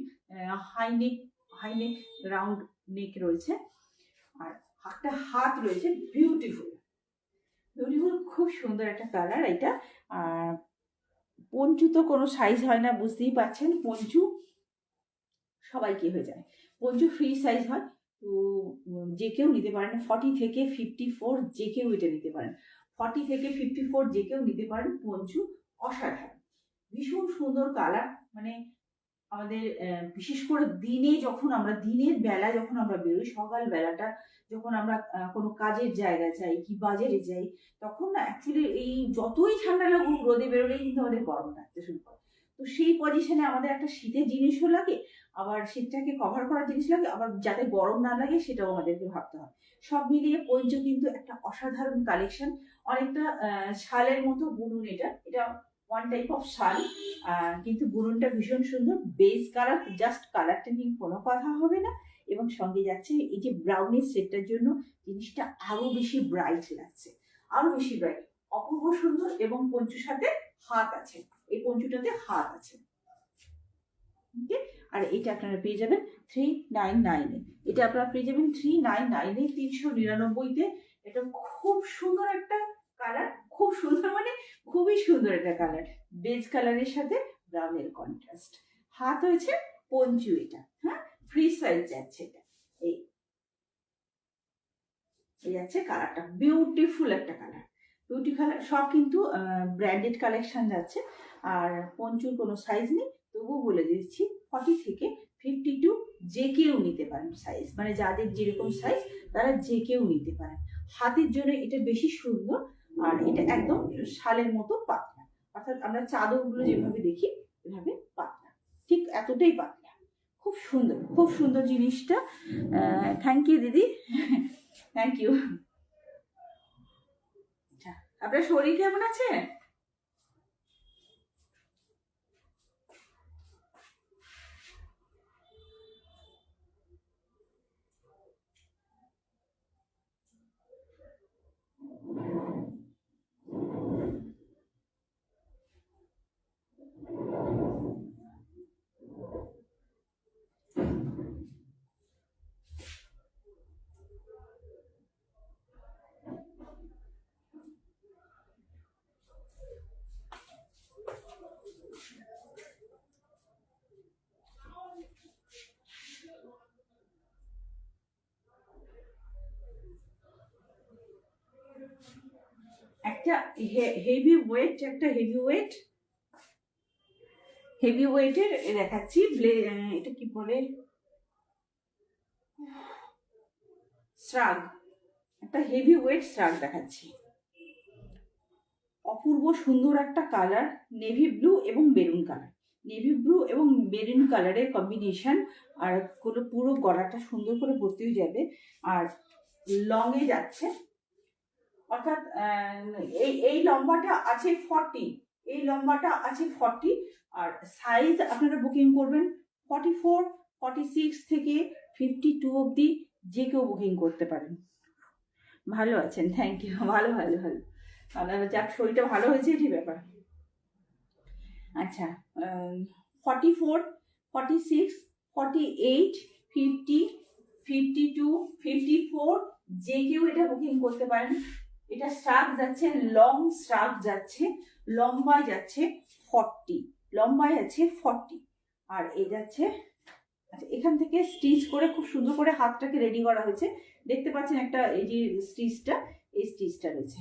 high neck, high neck round neck রয়েছে। আর একটা হাত রয়েছে, বিউটিফুল, বিউটিফুল, খুব সুন্দর একটা কালার এটা। আর পঞ্চু তো কোনো সাইজ হয় না, বুঝতেই পারছেন। পঞ্চু সবাইকে হয়ে যায়, পঞ্চু ফ্রি সাইজ হয়। তো যে কেউ নিতে পারেন, 40 থেকে 54 যে কেউ এটা নিতে পারেন, 40 থেকে 54 যে কেউ নিতে পারেন। পঞ্চু অসাধারণ, ভীষণ সুন্দর কালার। মানে আমাদের বিশেষ করে দিনে, যখন আমরা দিনের বেলা যখন আমরা বেরোই, সকাল বেলাটা যখন আমরা কোনো কাজের জায়গায় যাই কি বাজারে যাই, তখন না অ্যাকচুয়ালি এই যতই ঠান্ডা লাগুক, রোদে বেরোলেই কিন্তু আমাদের গরম লাগতে শুরু করে। তো সেই পজিশনে আমাদের একটা শীতের জিনিসও লাগে, আবার শীতটাকে কভার করার জিনিস লাগে, আবার যাতে গরম না লাগে সেটাও আমাদেরকে ভাবতে হয়। সব মিলিয়ে পঞ্চ কিন্তু একটা অসাধারণ কালেকশন। অনেকটা শালের মতো বুনুন, এটা ওয়ান টাইপ অফ শাল, কিন্তু বুননটা ভীষণ সুন্দর। বেজ কালার, জাস্ট কালারটা নিয়ে কোনো কথা হবে না। এবং সঙ্গে যাচ্ছে এই যে ব্রাউনের সেটটার জন্য জিনিসটা আরো বেশি ব্রাইট লাগছে, আরো বেশি ব্রাইট, অপূর্ব সুন্দর। এবং পঞ্চুর সাথে হাত আছে, এই পঞ্চুটাতে হাত আছে। আর এটা আপনারা পেয়ে যাবেন 399 এ, এটা আপনারা পেয়ে যাবেন 399 এ, 399-তে। এটা খুব সুন্দর একটা কালার, খুব সুন্দর, মানে খুবই সুন্দর একটা কালার, বেজ কালারের সাথে ব্রাউনের কন্ট্রাস্ট। হাত হয়েছে পঞ্চু, এটা হ্যাঁ ফ্রি সাইজ যাচ্ছে। এটা এই যাচ্ছে কালারটা, বিউটিফুল একটা কালার, বিউটি কালার। সব কিন্তু ব্র্যান্ডেড কালেকশন যাচ্ছে। আর পঞ্চুর কোনো সাইজ নেই, তবুও বলে দিচ্ছি 40 থেকে 52 যে কেউ নিতে পারেন সাইজ, মানে যাদের যেরকম সাইজ তারা যে কেউ নিতে পারেন। হাতের জন্য এটা বেশি সুন্দর। আর এটা একদম শালের মতো পাতলা, অর্থাৎ আমরা চাদরগুলো যেভাবে দেখি এভাবে পাতলা, ঠিক এতটাই পাতলা। খুব সুন্দর, খুব সুন্দর জিনিসটা। থ্যাংক ইউ দিদি, থ্যাংক ইউ। আচ্ছা, আপনার শরীর কেমন আছে? একটা হেভি ওয়েট, একটা হেভি ওয়েটের দেখাচ্ছি। এটা কি বলে, শ্রাগ, একটা হেভি ওয়েট শ্রাগ দেখাচ্ছি। অপূর্ব সুন্দর একটা কালার, নেভি ব্লু এবং মেরুন কালার, নেভি ব্লু এবং মেরুন কালারের কম্বিনেশন। আর পুরো গলাটা সুন্দর করে ভর্তি হয়ে যাবে। আর লংয়ে যাচ্ছে, অর্থাৎ এই লম্বাটা আছে 40, এই লম্বাটা আছে 40। আর সাইজ আপনারা বুকিং করবেন 44, 46 থেকে 52 অবধি যে কেউ বুকিং করতে পারেন। ভালো আছেন, থ্যাংক ইউ। ভালো ভালো ভালো, যাক শরীরটা ভালো হয়েছে, এটি ব্যাপার। আচ্ছা, 44, 46, 48, 50, 52, 54 যে কেউ এটা বুকিং করতে পারেন। এটা শ্রাগ যাচ্ছে, লং শ্রাগ যাচ্ছে, লম্বায় যাচ্ছে 40, লম্বায় আছে 40। আর এই যাচ্ছে, আচ্ছা এখান থেকে স্টিচ করে খুব সুন্দর করে হাতটাকে রেডি করা হয়েছে। দেখতে পাচ্ছেন একটা এই যে স্টিচটা, এই স্টিচটা রয়েছে।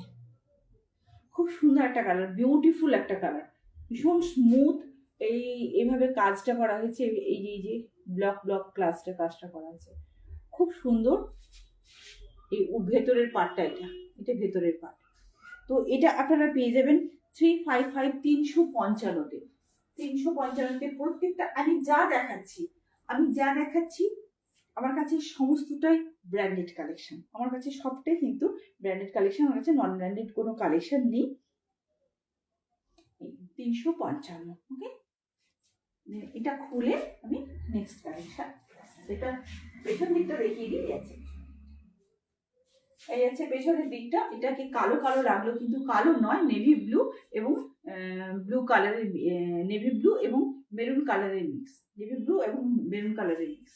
খুব সুন্দর একটা কালার, বিউটিফুল একটা কালার, ভীষণ স্মুথ। এইভাবে কাজটা করা হয়েছে, এই যে ব্লক কাজটা করা হয়েছে, খুব সুন্দর। এই ভেতরের পার্টটা, এটা ভেতরের পার্ট। তো এটা আপনারা পেয়ে যাবেন 355, 355-তে, 355-তে। প্রত্যেকটা আমি যা দেখাচ্ছি আমার কাছে সমস্তটাই ব্র্যান্ডেড কালেকশন। আমার কাছে সবটাই কিন্তু ব্র্যান্ডেড কালেকশন, আমার কাছে নন ব্র্যান্ডেড কোনো কালেকশন নেই। 355, ওকে। এটা খুলে আমি নেক্সট কালেকশন, এটা পেছন দিকটা দেখিয়ে দিয়ে যাচ্ছে। এই আছে পেছনের দিকটা। এটা কি কালো কালো লাগলো, কিন্তু কালো নয়, নেভি ব্লু এবং ব্লু কালারের, নেভি ব্লু এবং মেরুন কালারের মিক্স, নেভি ব্লু এবং মেরুন কালারের মিক্স।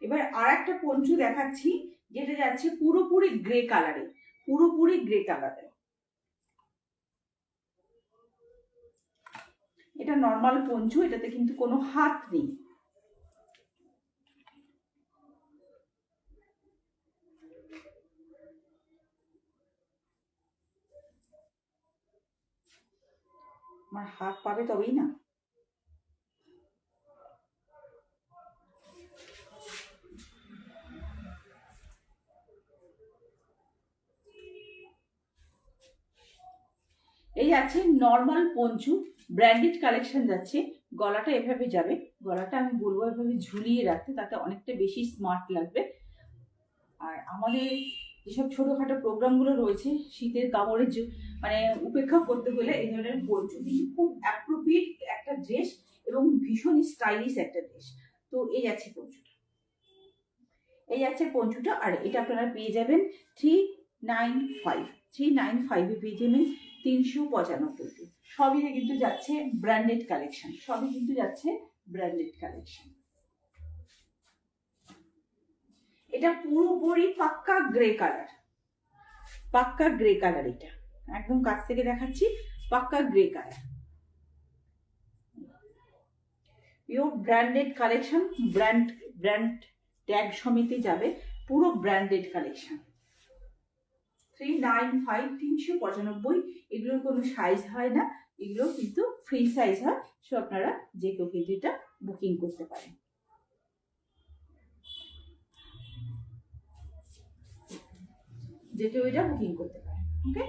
এবার আর একটা পঞ্চু দেখাচ্ছি, যেটা যাচ্ছে পুরোপুরি গ্রে কালারে, পুরোপুরি গ্রে কালারে। এটা নর্মাল পঞ্চু, এটাতে কিন্তু কোনো হাত নেই। আমার হাত পাবে তবেই না। এই আছে নর্মাল পঞ্চু, ব্র্যান্ডেড কালেকশন যাচ্ছে। গলাটা এভাবে যাবে, গলাটা আমি বলবো এভাবে ঝুলিয়ে রাখতে, তাতে অনেকটা বেশি স্মার্ট লাগবে। আর আমাদের যেসব ছোটোখাটো প্রোগ্রামগুলো রয়েছে, শীতের কামড়ের মানে উপেক্ষা করতে হলে এই ধরনের পঞ্চু খুব অ্যাপ্রোপ্রিয়েট একটা ড্রেস এবং ভীষণই স্টাইলিশ একটা ড্রেস। তো এই আছে পঞ্চুটা, এই আছে পঞ্চুটা। আর এটা আপনারা পেয়ে যাবেন 395, 395-এ পেয়ে যাবেন 395। সবই কিন্তু যাচ্ছে ব্র্যান্ডেড কালেকশন, সবই কিন্তু যাচ্ছে ব্র্যান্ডেড কালেকশন। এটা পুরোপুরি পাক্কা গ্রে কালার, পাক্কা গ্রে কালার। এটা একদম কাছ থেকে দেখাচ্ছি, পাক্কা grey colour, pure branded collection. Brand tag সমেতে যাবে, পুরো ব্র্যান্ডেড কালেকশন। 395, 395। এগুলোর কোনো সাইজ হয় না, এগুলো কিন্তু ফ্রি সাইজ হয়। সো আপনারা যে কেউ কিন্তু এটা বুকিং করতে পারেন। যে কেউ এটা বুকিং করতে পারেন, ওকে।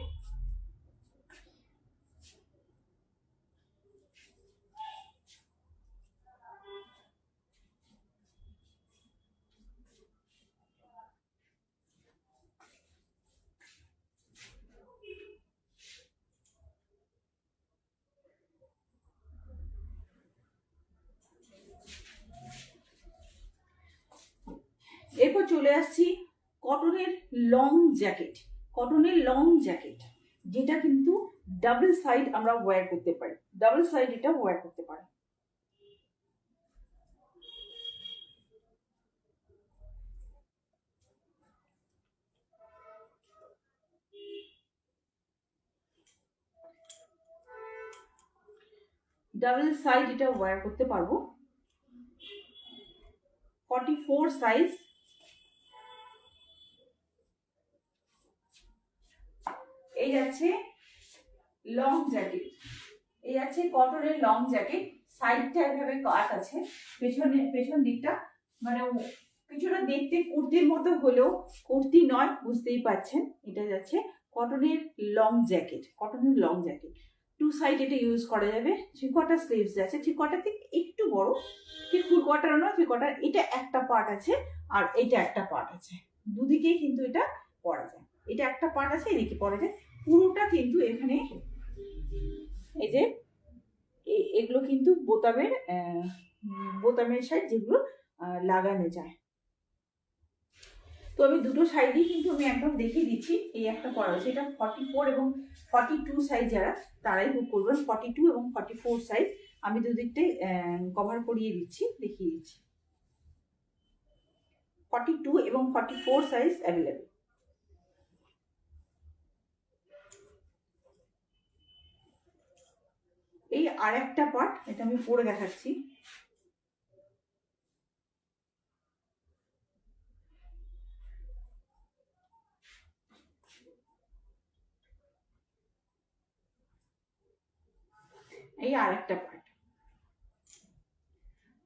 এরপর চলে আসছি কটনের লং জ্যাকেট, কটনের লং জ্যাকেট, যেটা কিন্তু ডাবল সাইড আমরা ওয়্যার করতে পারি, ডাবল সাইড এটা ওয়্যার করতে পারি। ডাবল সাইড এটা ওয়্যার করতে পারবো। 44 সাইজ। এই যাচ্ছে লং জ্যাকেট, এই যাচ্ছে কটনের লং জ্যাকেট, সাইডটা এভাবে কাট আছে, পেছন দিকটা মানে কিছুটা দেখতে কুর্তির মতো হলেও কুর্তি নয়, বুঝতেই পাচ্ছেন। এটা যাচ্ছে কটনের লং জ্যাকেট, কটনের লং জ্যাকেট। 2 সাইড এটা ইউজ করা যাবে। 3/4 স্লিভস আছে, 3/4 থেকে একটু বড়, ঠিক ফুল কোয়ার্টার নয়, 3/4। এটা একটা পার্ট আছে আর এটা একটা পার্ট আছে, দুদিকেই কিন্তু এটা পরা যায়। এটা একটা পার্ট আছে, এদিকে পরা যায়। পুরোটা কিন্তু এখানে এই যে এগুলো কিন্তু বোতামের সাইড যেগুলো লাগানো যায়। তো আমি দুটো সাইডই কিন্তু আমি একদম দেখিয়ে দিচ্ছি। এই একটা পরা হয়েছে, এটা 44 এবং 42 সাইজ যারা তারাই বুক করবেন। 42 এবং 44 সাইজ আমি দুদিকটাই কভার করিয়ে দিচ্ছি, দেখিয়ে দিচ্ছি। 42 এবং 44 সাইজ অ্যাভেলেবেল। এই আর একটা পার্ট, এটা আমি পরে দেখাচ্ছি। এই আর একটা পার্ট,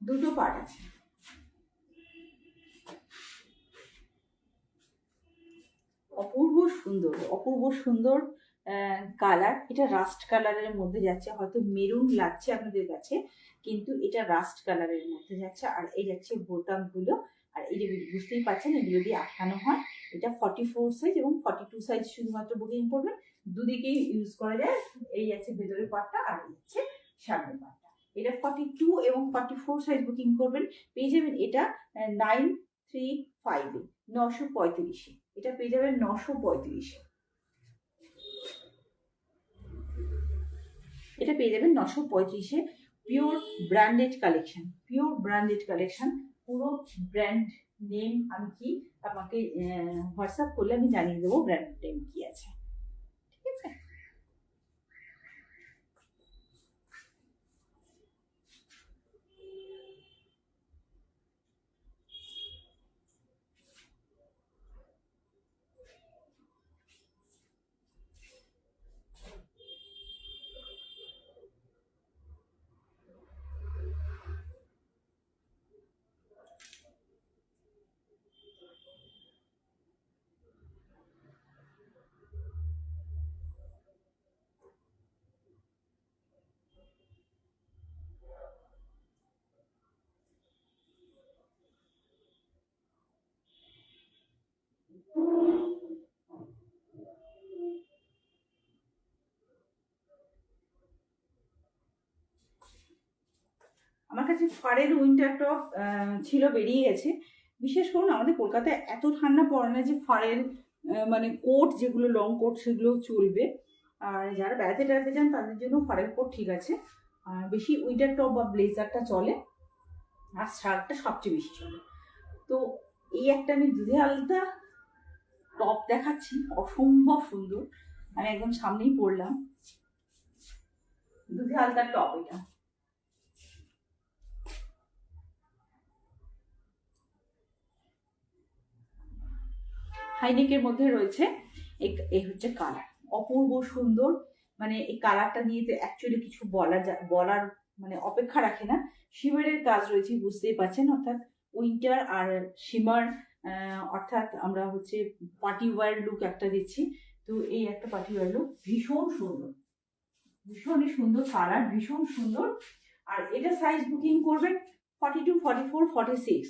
দুটো পার্ট আছে। অপূর্ব সুন্দর, অপূর্ব সুন্দর কালার। এটা রাস্ট কালারের মধ্যে যাচ্ছে, হয়তো মেরুন লাগছে আপনাদের কাছে, কিন্তু এটা রাস্ট কালারের মধ্যে যাচ্ছে। আর এই যাচ্ছে বোতামগুলো, আর এই যে বুঝতেই পারছেন এগুলো দিয়ে আটকানো হয়। এটা 44 সাইজ এবং 42 সাইজ শুধুমাত্র বুকিং করবেন, দুদিকেই ইউজ করা যায়। এই আছে ভেতরের পার্টটা আর এই হচ্ছে সামনের পার্টটা। এটা 42 এবং 44 সাইজ বুকিং করবেন, পেয়ে যাবেন এটা 935 935। এটা পেয়ে যাবেন 935। এটা পেয়ে যাবেন 935-এ। Pure branded collection, pure branded collection. পুরো ব্র্যান্ড নেম আমি কি আপনাকে হোয়াটসঅ্যাপ করলে আমি জানিয়ে দেবো ব্র্যান্ড নেম কি আছে, ঠিক আছে। আমার কাছে ফারের উইন্টার টপ ছিল, বেরিয়ে গেছে। বিশেষ করুন আমাদের কলকাতায় এত ঠান্ডা পড়ে না যে ফারের মানে কোট, যেগুলো লং কোট সেগুলো চলবে। আর যারা বেড়াতে টেড়াতে যান তাদের জন্য ফারের কোট ঠিক আছে। আর বেশি উইন্টার টপ বা ব্লেজারটা চলে, আর শার্টটা সবচেয়ে বেশি চলে। তো এই একটা আমি দুধে আলতা টপ দেখাচ্ছি, অসম্ভব সুন্দর। আমি একদম সামনেই পরলাম, দুধে আলতার টপ এটা। হাইনেকের মধ্যে রয়েছে, এই হচ্ছে কালার, অপূর্ব সুন্দর। মানে এই কালারটা নিয়ে তো অ্যাকচুয়ালি কিছু বলার মানে অপেক্ষা রাখে না। শিমারের কাজ রয়েছে, বুঝতেই পারছেন, অর্থাৎ উইন্টার আর শিমার, অর্থাৎ আমরা হচ্ছে পার্টি ওয়্যার লুক একটা দিচ্ছি। তো এই একটা পার্টি ওয়্যার লুক, ভীষণ সুন্দর, ভীষণই সুন্দর কালার, ভীষণ সুন্দর। আর এটা সাইজ বুকিং করবেন 42, 44, 46,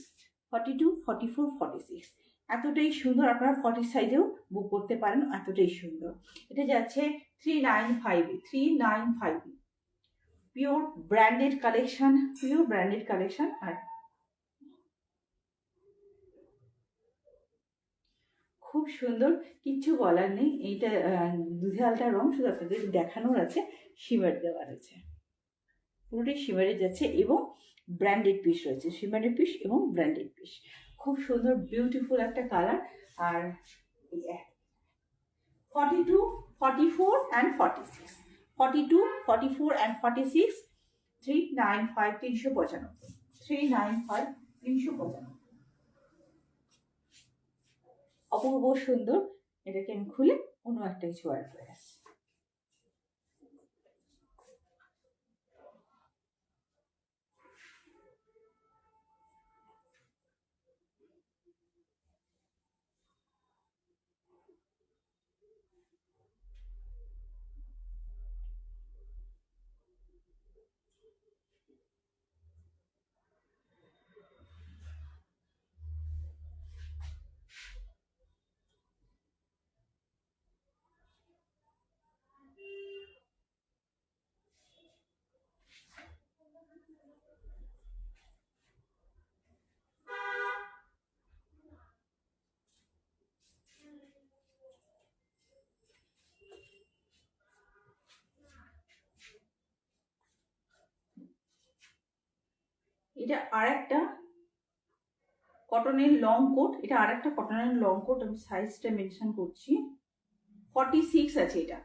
42, 44, 46। এতটাই সুন্দর, আপনারা 40 সাইজেও বুক করতে পারেন, এতটাই সুন্দর। এটা যাচ্ছে 395, 395। Pure branded collection, pure branded collection. আর খুব সুন্দর, কিচ্ছু বলার নেই। এইটা দুধে আলটা রং, শুধু আপনাদের দেখানোর আছে, শিমার দেওয়ার আছে, পুরোটাই শিমারে যাচ্ছে এবং ব্র্যান্ডেড পিস রয়েছে, শিমারের পিস এবং ব্র্যান্ডেড পিস। খুব সুন্দর বিউটিফুল একটা কালার। আর 42, 44 and 46, 42, 44 and 46, 395, 395, 395, 395। অপূর্ব সুন্দর। এটাকে আমি খুলে অন্য একটা কিছু আর করে আসছি। এটা আর একটা কটনের লং কোট, এটা আর একটা কটনের লং কোট। আমি সাইজটা মেনশন করছি, 46 আছে এটা।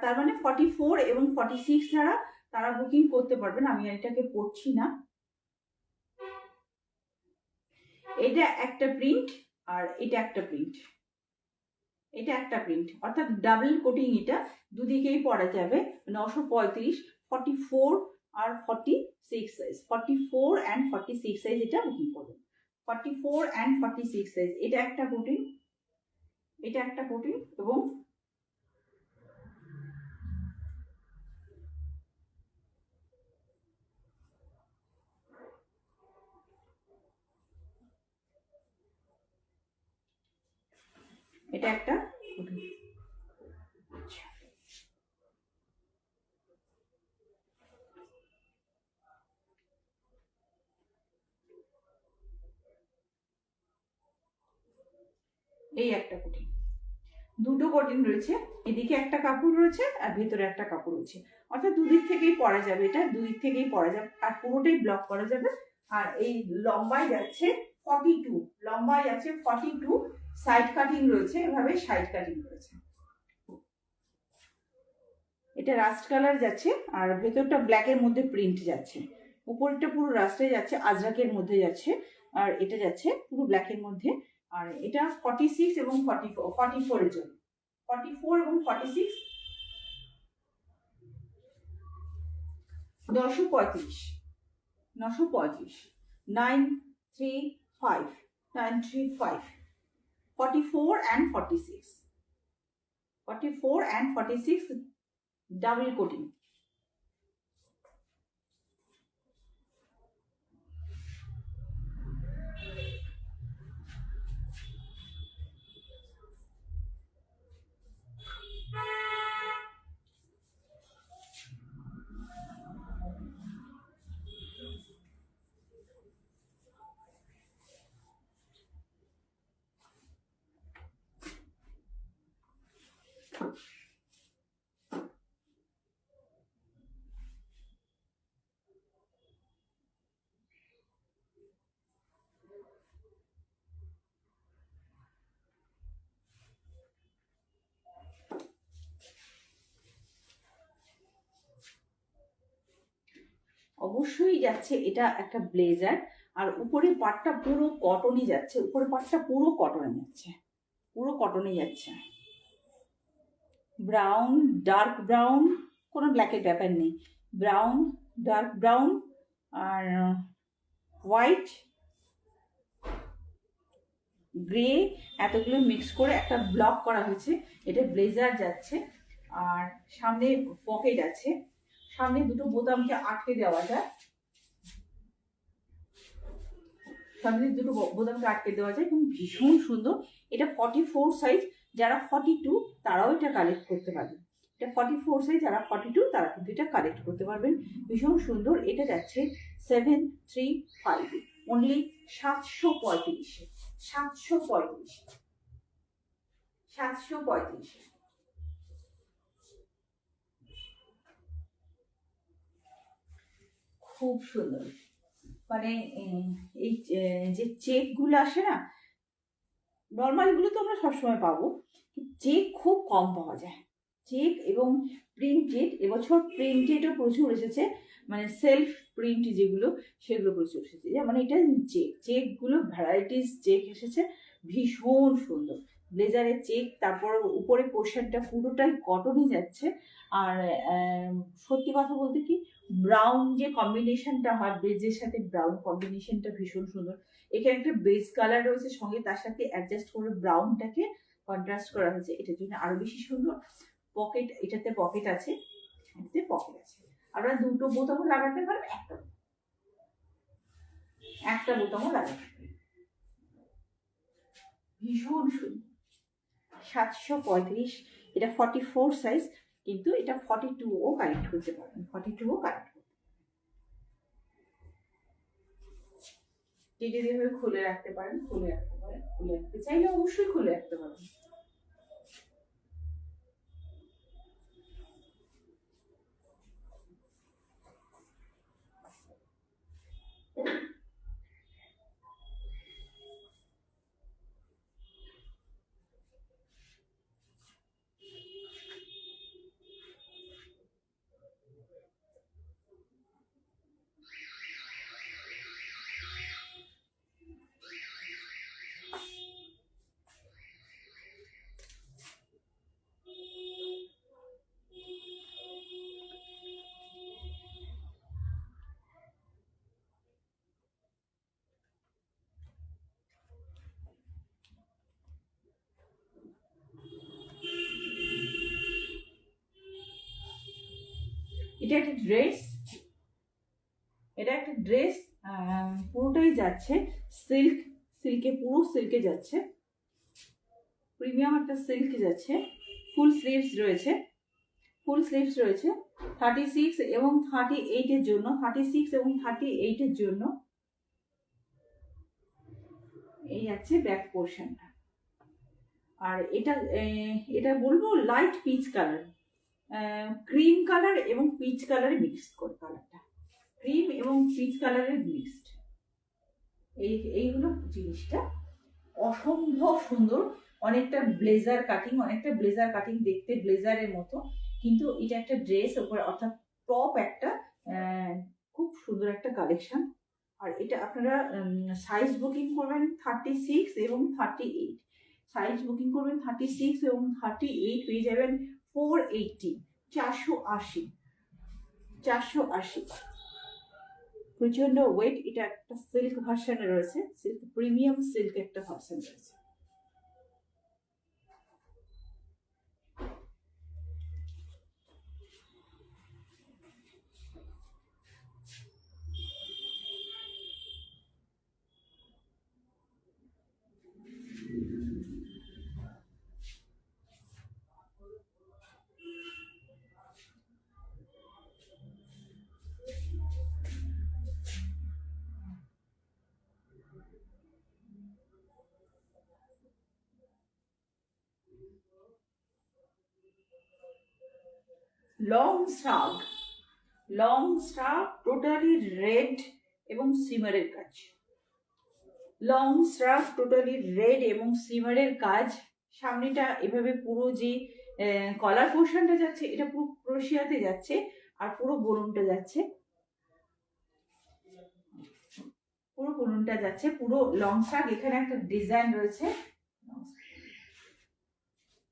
তার মানে 44 এবং 46 যারা, তারা বুকিং করতে পারবেন। আমি এটাকে পড়ছি না। এটা একটা প্রিন্ট আর এটা একটা প্রিন্ট, এটা একটা প্রিন্ট, অর্থাৎ ডাবল কোটিং। এটা দুদিকেই পরা যাবে। 935, 44 আর 46 সাইজ, 44 অ্যান্ড 46 সাইজ এটা বুকিং করবেন। 44 অ্যান্ড 46 সাইজ, এটা একটা কোটিং, এটা একটা কোটিং এবং এটা একটা কোটিং। এই একটা কোটিং, দুটো কোটিং রয়েছে। এদিকে একটা কাপড় রয়েছে আর ভেতরে একটা কাপড় রয়েছে, অর্থাৎ দুদিক থেকেই পরা যাবে। এটা দুদিক থেকেই পরা যাবে আর পুরোটাই ব্লক করা যাবে। আর এই লম্বায় যাচ্ছে 42, লম্বায় যাচ্ছে 42, সাইড কাটিং রয়েছে, এভাবে সাইড কাটিং রয়েছে। এটা রাস্ট কালার যাচ্ছে আর ভেতরটা ব্ল্যাকের মধ্যে প্রিন্ট যাচ্ছে। উপরটা পুরো রাস্টে যাচ্ছে, আজরাকের মধ্যে যাচ্ছে, আর এটা যাচ্ছে পুরো ব্ল্যাকের মধ্যে। আর এটা 46 এবং 44 এর জন্য, 44 এবং 46, 935, 935, 935, 935, 44 and 46, 44 and 46 ডাবল কোটিং। অবশ্যই যাচ্ছে এটা একটা ব্লেজার, আর উপরে পাটটা পুরো কটনই যাচ্ছে, উপরে পাটটা পুরো কটনে যাচ্ছে, পুরো কটনে যাচ্ছে। ব্রাউন, ডার্ক ব্রাউন, কোনো ব্ল্যাকের ব্যাপার নেই। ব্রাউন, ডার্ক ব্রাউন আর হোয়াইট, গ্রে, এতগুলো মিক্স করে একটা ব্লক করা হয়েছে। এটা ব্লেজার যাচ্ছে। আর সামনে পকেট আছে, সামনে দুটো বোতামকে আটকে দেওয়া যায়, সামনে দুটো বোতামকে আটকে দেওয়া যায় এবং ভীষণ সুন্দর। এটা 44 সাইজ, যারা 42 তারাও এটা কালেক্ট করতে পারবেন। এটা 44 সাইজ, যারা 42 তারা কিন্তু এটা কালেক্ট করতে পারবেন। ভীষণ সুন্দর। এটা যাচ্ছে 735, অনলি 735, 735। 735। খুব সুন্দর, মানে এই যে চেক গুলো আসে না, নর্মাল গুলো তো আমরা সবসময় পাবো, চেক খুব কম পাওয়া যায়। চেক এবং প্রিন্টেড, এবছর প্রিন্টেডও প্রচুর এসেছে, মানে সেলফ প্রিন্ট যেগুলো সেগুলো প্রচুর এসেছে। যেমন এটা চেকগুলো ভ্যারাইটিস চেক এসেছে, ভীষণ সুন্দর ব্লেজারের চেক। তারপর উপরে পোর্শনটা পুরোটাই কটনই যাচ্ছে। আর সত্যি কথা বলতে কি, ব্রাউন যে কম্বিনেশনটা হয়, বেজের সাথে ব্রাউন কম্বিনেশনটা ভীষণ সুন্দর। এখানে একটা বেজ কালার রয়েছে, সঙ্গে তার সাথে অ্যাডজাস্ট করে ব্রাউনটাকে কন্ট্রাস্ট করা হয়েছে, এটার জন্য আরো বেশি সুন্দর। পকেট, এটাতে পকেট আছে, এটাতে পকেট আছে। আপনারা দুটো বোতামও লাগাতে পারেন, একটা বোতামও লাগাতে পারেন। ভীষণ সুন্দর। 735, এটা 44 সাইজ, কিন্তু এটা 42ও কালেক্ট করতে পারেন, 42ও কালেক্ট করতে যেভাবে খুলে রাখতে পারেন, খুলে রাখতে চাইলে অবশ্যই খুলে রাখতে পারেন। এটা একটা ড্রেস, পুরোটাই যাচ্ছে সিল্কে, পুরো সিল্কে যাচ্ছে, প্রিমিয়াম একটা সিল্ক যাচ্ছে। ফুল স্লিভস রয়েছে, 36 এবং 38 এর জন্য, 36 এবং 38 এর জন্য এই আছে ব্যাক পোর্শনটা। আর এটা বলবো light peach colour, cream colour এবং পিচ কালারে মিক্সড করে, কালারটা ক্রিম এবং পিচ কালারের মিক্সড। এই হলো জিনিসটা, অসম্ভব সুন্দর। অনেকটা ব্লেজার কাটিং দেখতে, ব্লেজারের মতো, কিন্তু এটা একটা ড্রেস ওপরে, অর্থাৎ টপ একটা, খুব সুন্দর একটা কালেকশন। আর এটা আপনারা সাইজ বুকিং করবেন 36 এবং 38, সাইজ বুকিং করবেন 36 এবং 38, পেয়ে যাবেন 480, 480। প্রচন্ড ওয়েট। এটা একটা সিল্ক ভার্সনে রয়েছে, সিল্ক প্রিমিয়াম সিল্ক একটা ভার্সন রয়েছে। লং স্ট্রাক টোটালি রেড এবং সিমারের কাজ, লং স্ট্রাক টোটালি রেড এবং সিমারের কাজ। সামনেটা এভাবে পুরো যে কলার পোর্শনটা যাচ্ছে, এটা পুরো ক্রোশিয়াতে যাচ্ছে, আর পুরো বলুনটা যাচ্ছে, পুরো লং স্ট্রাক। এখানে একটা ডিজাইন রয়েছে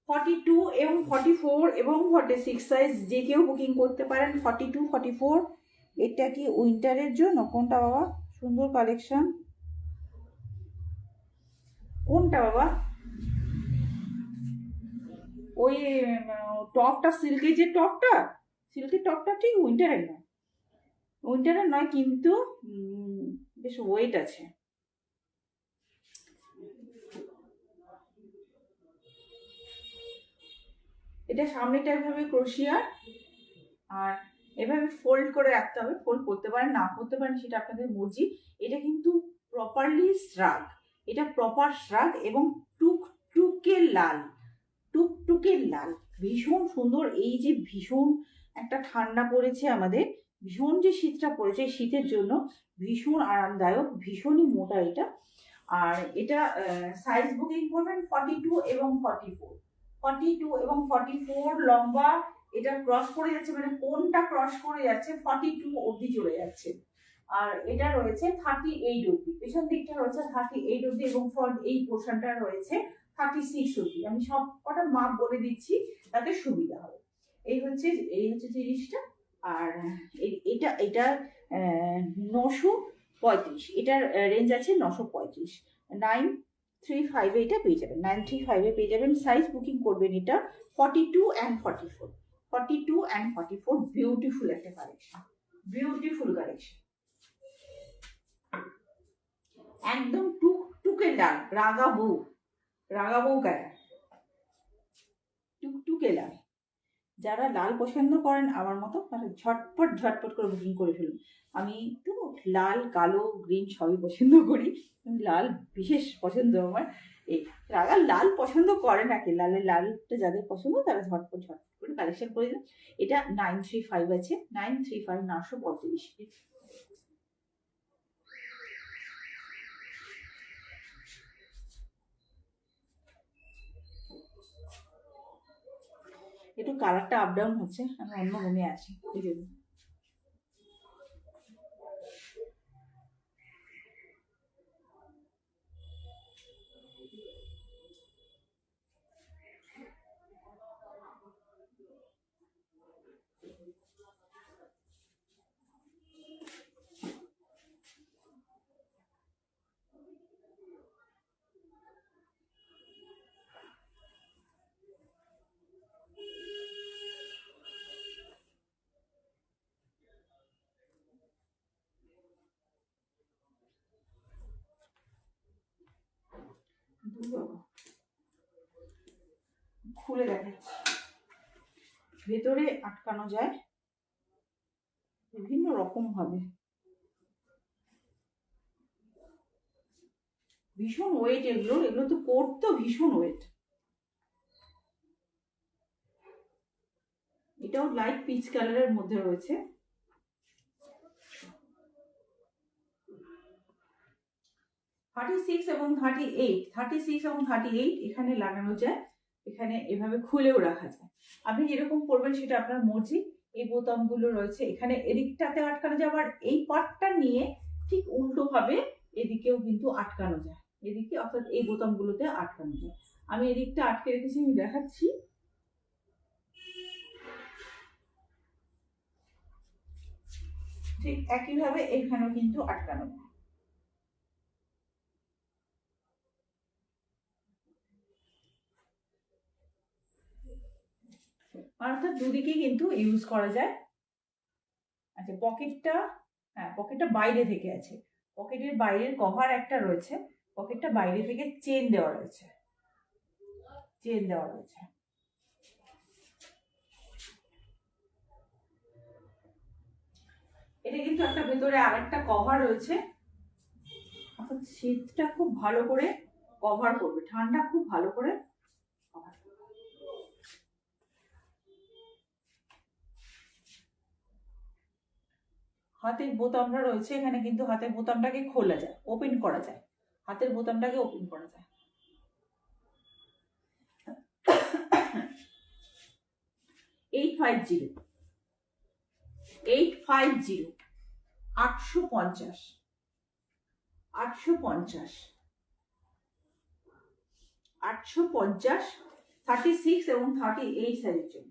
42 এবং 44 এবং 46 সাইজ, যে কেউ বুকিং করতে পারেন। 42, 44। এটা কি উইন্টারের জন্য? কোনটা বাবা? সুন্দর কালেকশন, কোনটা বাবা? ওই টপটা, সিল্কের যে টপটা, ঠিক উইন্টারের নয় কিন্তু বেশ ওয়েট আছে। এটা সামনেটা এভাবে ক্রোশিয়া, আর এভাবে ফোল্ড করে রাখতে হবে। ফোল্ড করতে পারেন, না করতে পারেন, সেটা আপনাদের মর্জি। এটা কিন্তু প্রপারলি শ্রাগ, এটা প্রপার শ্রাগ এবং টুকটুকে লাল, টুকটুকে লাল, ভীষণ সুন্দর। এই যে ভীষণ একটা ঠান্ডা পড়েছে আমাদের, ভীষণ যে শীতটা পড়েছে, শীতের জন্য ভীষণ আরামদায়ক, ভীষণই মোটা এটা। আর এটা সাইজ বুকিং করবেন 42 এবং 44, 42 এবং 44 লম্বা। এটা ক্রস করে যাচ্ছে, মানে কোনটা ক্রস করে যাচ্ছে 42 অবধি চলে যাচ্ছে। আর এটা রয়েছে 38 অবধি, পেছন দিকটা রয়েছে 38 অবধি এবং ফ্রন্ট এই পোর্শনটা রয়েছে 36 অবধি। আমি সব কটা মাপ বলে দিচ্ছি তাতে সুবিধা হবে। এই হচ্ছে জিনিসটা। আর এটা এটা 935, এটার রেঞ্জ আছে 935। 935 এটা পেয়ে যাবেন, 935 পেয়ে যাবেন। সাইজ বুকিং করবেন এটা 42 and 44, 42 and 44। বিউটিফুল একটা কালেকশন, বিউটিফুল কালেকশন, একদম টুকটুকে লাল, রাগাবো কালার, টুকটুকে লাল। যারা লাল পছন্দ করেন আমার মতো, তারা ঝটপট করে বুকিং করে ফেলুন। আমি তো লাল, কালো, গ্রিন সবই পছন্দ করি, লাল বিশেষ পছন্দ আমার। এই লাল পছন্দ করে নাকি, লালটা যাদের পছন্দ তারা ঝটপট করে কালেকশন করে দেন। এটা 935 আছে, 935, 935। একটু কালারটা আপ ডাউন হচ্ছে, আমি অন্য রুমে আছি এই জন্য। খুলে দেখাচ্ছি, ভেতরে আটকানো যায় বিভিন্ন রকম ভাবে। ভীষণ ওয়েট, এগুলো তো কোট তো ভীষণ ওয়েট। এটাও লাইট পিচ কালারের মধ্যে রয়েছে। এবং 38 এখানে লাগানো যায়, এখানে এভাবে খুলেও রাখা যায়। আপনি যেরকম করবেন সেটা আপনার মর্জি। এই বোতামগুলো রয়েছে এখানে, এদিকটাতে আটকানো যায়, আবার এই পার্টটা নিয়ে ঠিক উল্টো ভাবে এদিকেও কিন্তু আটকানো যায়, এদিকে অর্থাৎ এই বোতামগুলোতে আটকানো যায়। আমি এদিকটা আটকে রেখেছি, আমি দেখাচ্ছি। ঠিক একইভাবে এখানেও কিন্তু আটকানো যায়। অর্থাৎ দুদিকে কিন্তু ইউজ করা যায়। আচ্ছা, পকেটটা বাইরে থেকে আছে, পকেটের বাইরের কভার একটা রয়েছে, পকেটটা বাইরে থেকে চেন দেওয়া রয়েছে। এটা কিন্তু একটা ভেতরে আরেকটা কভার রয়েছে, অর্থাৎ শীতটা খুব ভালো করে কভার করবে, ঠান্ডা খুব ভালো করে কভার করবে। হাতের বোতামটা রয়েছে এখানে, কিন্তু হাতের বোতামটাকে খোলা যায়, ওপেন করা যায়, হাতের বোতামটাকে ওপেন করা যায়। 850, 850, 850, 850, 850, 36 এবং 38 সাইজের জন্য।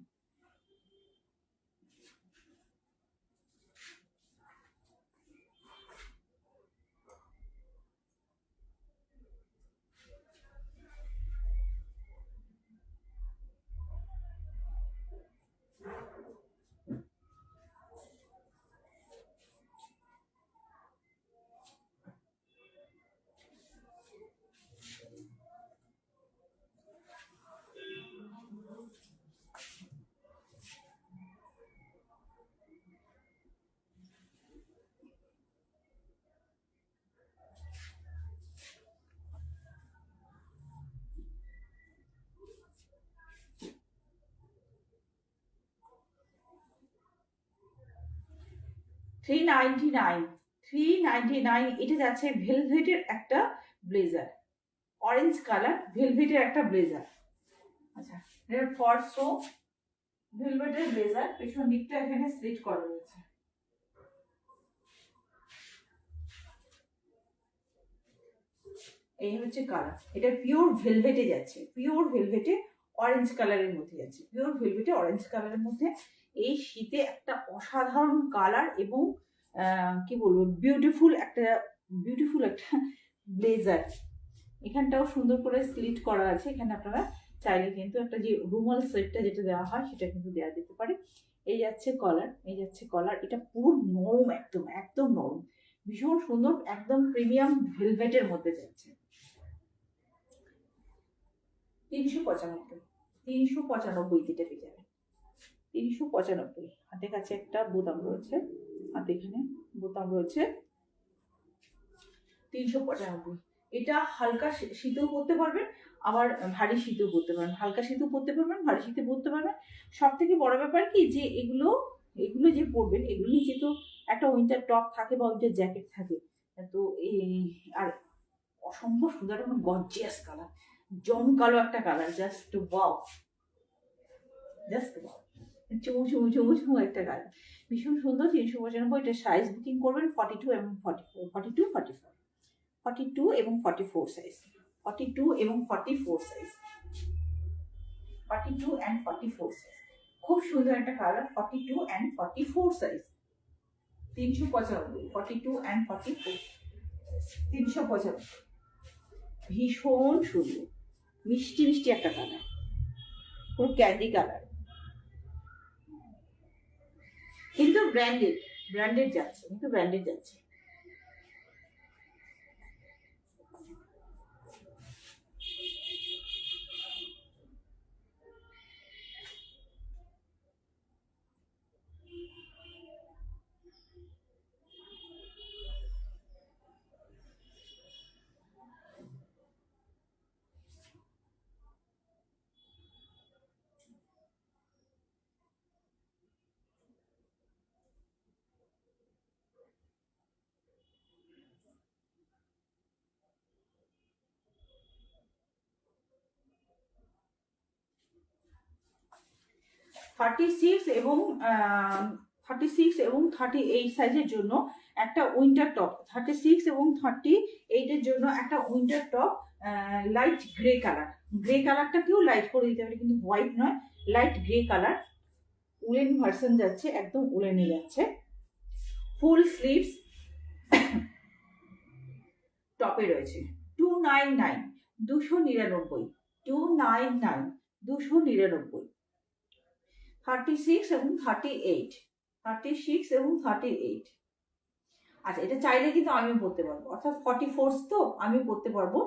399, 399। এটা যাচ্ছে ভেলভেটের একটা ব্লেজার, অরেঞ্জ কালার ভেলভেটের একটা ব্লেজার। আচ্ছা, এটা ফর শো ভেলভেটের ব্লেজার, পেছন দিকটা এখানে স্লিট করা রয়েছে। এই হচ্ছে কালার, এটা পিওর ভেলভেটে যাচ্ছে, পিওর ভেলভেটে অরেঞ্জ কালারের মধ্যে যাচ্ছে, পিওর ভেলভেটে অরেঞ্জ কালারের মধ্যে। এই শীতে একটা অসাধারণ কালার এবং কি বলবো, বিউটিফুল একটা ব্লেজার। এখানটাও সুন্দর করে স্লিট করা আছে, এখানে আপনারা চাইলে কিন্তু একটা যে রুমাল সেটটা যেটা দেওয়া হয় সেটা কিন্তু দেওয়া যেতে পারে। এই যাচ্ছে কলার, এই যাচ্ছে কলার, এটা পুরো নরম, একদম একদম নরম, ভীষণ সুন্দর, একদম প্রিমিয়াম ভেলভেটের মধ্যে যাচ্ছে। 395, 395 দিতে পেয়ে যাবে, 395। হাতের কাছে একটা বোতাম রয়েছে, হাতে এখানে বোতাম রয়েছে, 395। এটা হালকা শীতেও পরতে পারবেন, আবার ভারী শীতেও পরতে পারবেন, হালকা শীতেও পরতে পারবেন, ভারী শীতে পরতে পারবেন। সব থেকে বড় ব্যাপার কি যে এগুলো যে পরবেন, এগুলো নিচে তো একটা উইন্টার টপ থাকে বা উইন্টার জ্যাকেট থাকে, তো এই আর অসম্ভব সুন্দর একটা গর্জিয়াস কালার, জমকালো একটা colour, just wow, just wow, চুমু চুমু চুমু চুমু একটা কালার, ভীষণ সুন্দর। 395। এটা সাইজ বুকিং করবেন 42 এবং 44, 42, 44, 42 এবং 44 সাইজ, 42 এবং 44 সাইজ, 42 and 44 সাইজ, খুব সুন্দর একটা কালার, 42 and 44 সাইজ, 395, 42 and 44, 395। ভীষণ সুন্দর, মিষ্টি মিষ্টি একটা কালার, পুরো ক্যান্ডি কালার, কিন্তু ব্র্যান্ডেড যাচ্ছে, কিন্তু ব্র্যান্ডেড যাচ্ছে। থার্টি সিক্স এবং 38 সাইজের জন্য একটা উইন্টার টপ, 36 এবং 38-এর জন্য একটা winter top, light grey colour, grey কালারটাকেও লাইট করে দিতে পারে, কিন্তু হোয়াইট নয়, light grey colour, woollen version যাচ্ছে, একদম উলেনে যাচ্ছে, ফুল স্লিভস টপে রয়েছে। 299, 299, 299, 299। 36 এবং 38, 36 এবং 38। আচ্ছা, এটা চাইলে কিন্তু আমি পরতে পারবো, অর্থাৎ 44 তো আমি পরতে পারবো,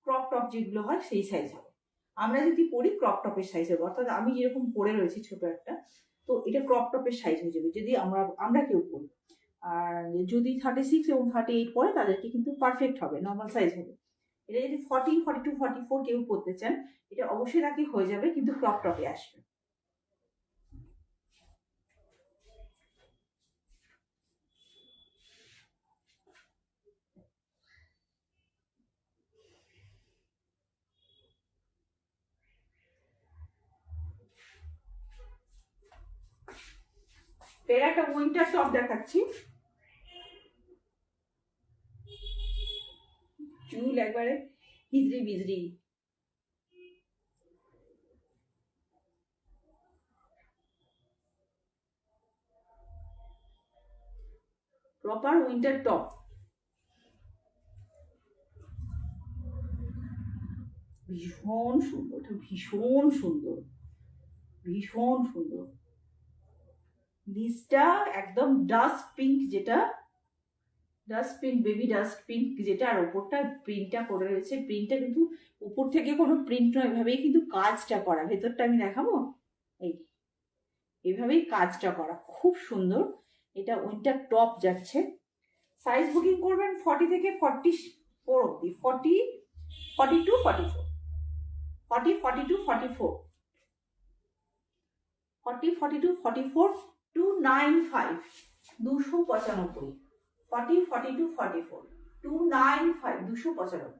ক্রপ টপ যেগুলো হয় সেই সাইজ হবে। আমরা যদি পরি ক্রপ টপের সাইজ হবে, অর্থাৎ আমি যেরকম পরে রয়েছি ছোট একটা, তো এটা ক্রপ টপের সাইজ হয়ে যাবে যদি আমরা কেউ পরি। আর যদি 36 এবং 38 পরে তাদেরকে কিন্তু পারফেক্ট হবে, নর্মাল সাইজ হবে। এটা যদি 40, 42, 44 কেউ পরতে চান, এটা অবশ্যই নাকি হয়ে যাবে, কিন্তু ক্রপ টপে আসবে। এর একটা উইন্টার টপ দেখাচ্ছি, চুল একবারে হিজড়ি বিজড়ি, প্রপার উইন্টার টপ, ভীষণ সুন্দর, ভীষণ সুন্দর, ভীষণ সুন্দর। নিচটা একদম ডাস্ট পিঙ্ক, যেটা dust pink, baby dust pink যেটা, আর ওপরটা প্রিন্টটা করে রয়েছে, প্রিন্টটা কিন্তু উপর থেকে কোনো প্রিন্ট নয়, এভাবেই কিন্তু কাজটা করা, ভেতরটা আমি দেখাবো, এই এইভাবেই কাজটা করা, খুব সুন্দর। এটা উইন্টার টপ যাচ্ছে, সাইজ বুকিং করবেন 40 থেকে 44 অব্দি, 40, 42, 44, 40, 42, 44, 40, 42, 44, 295, 295, 40, 42, 44, 295, 295।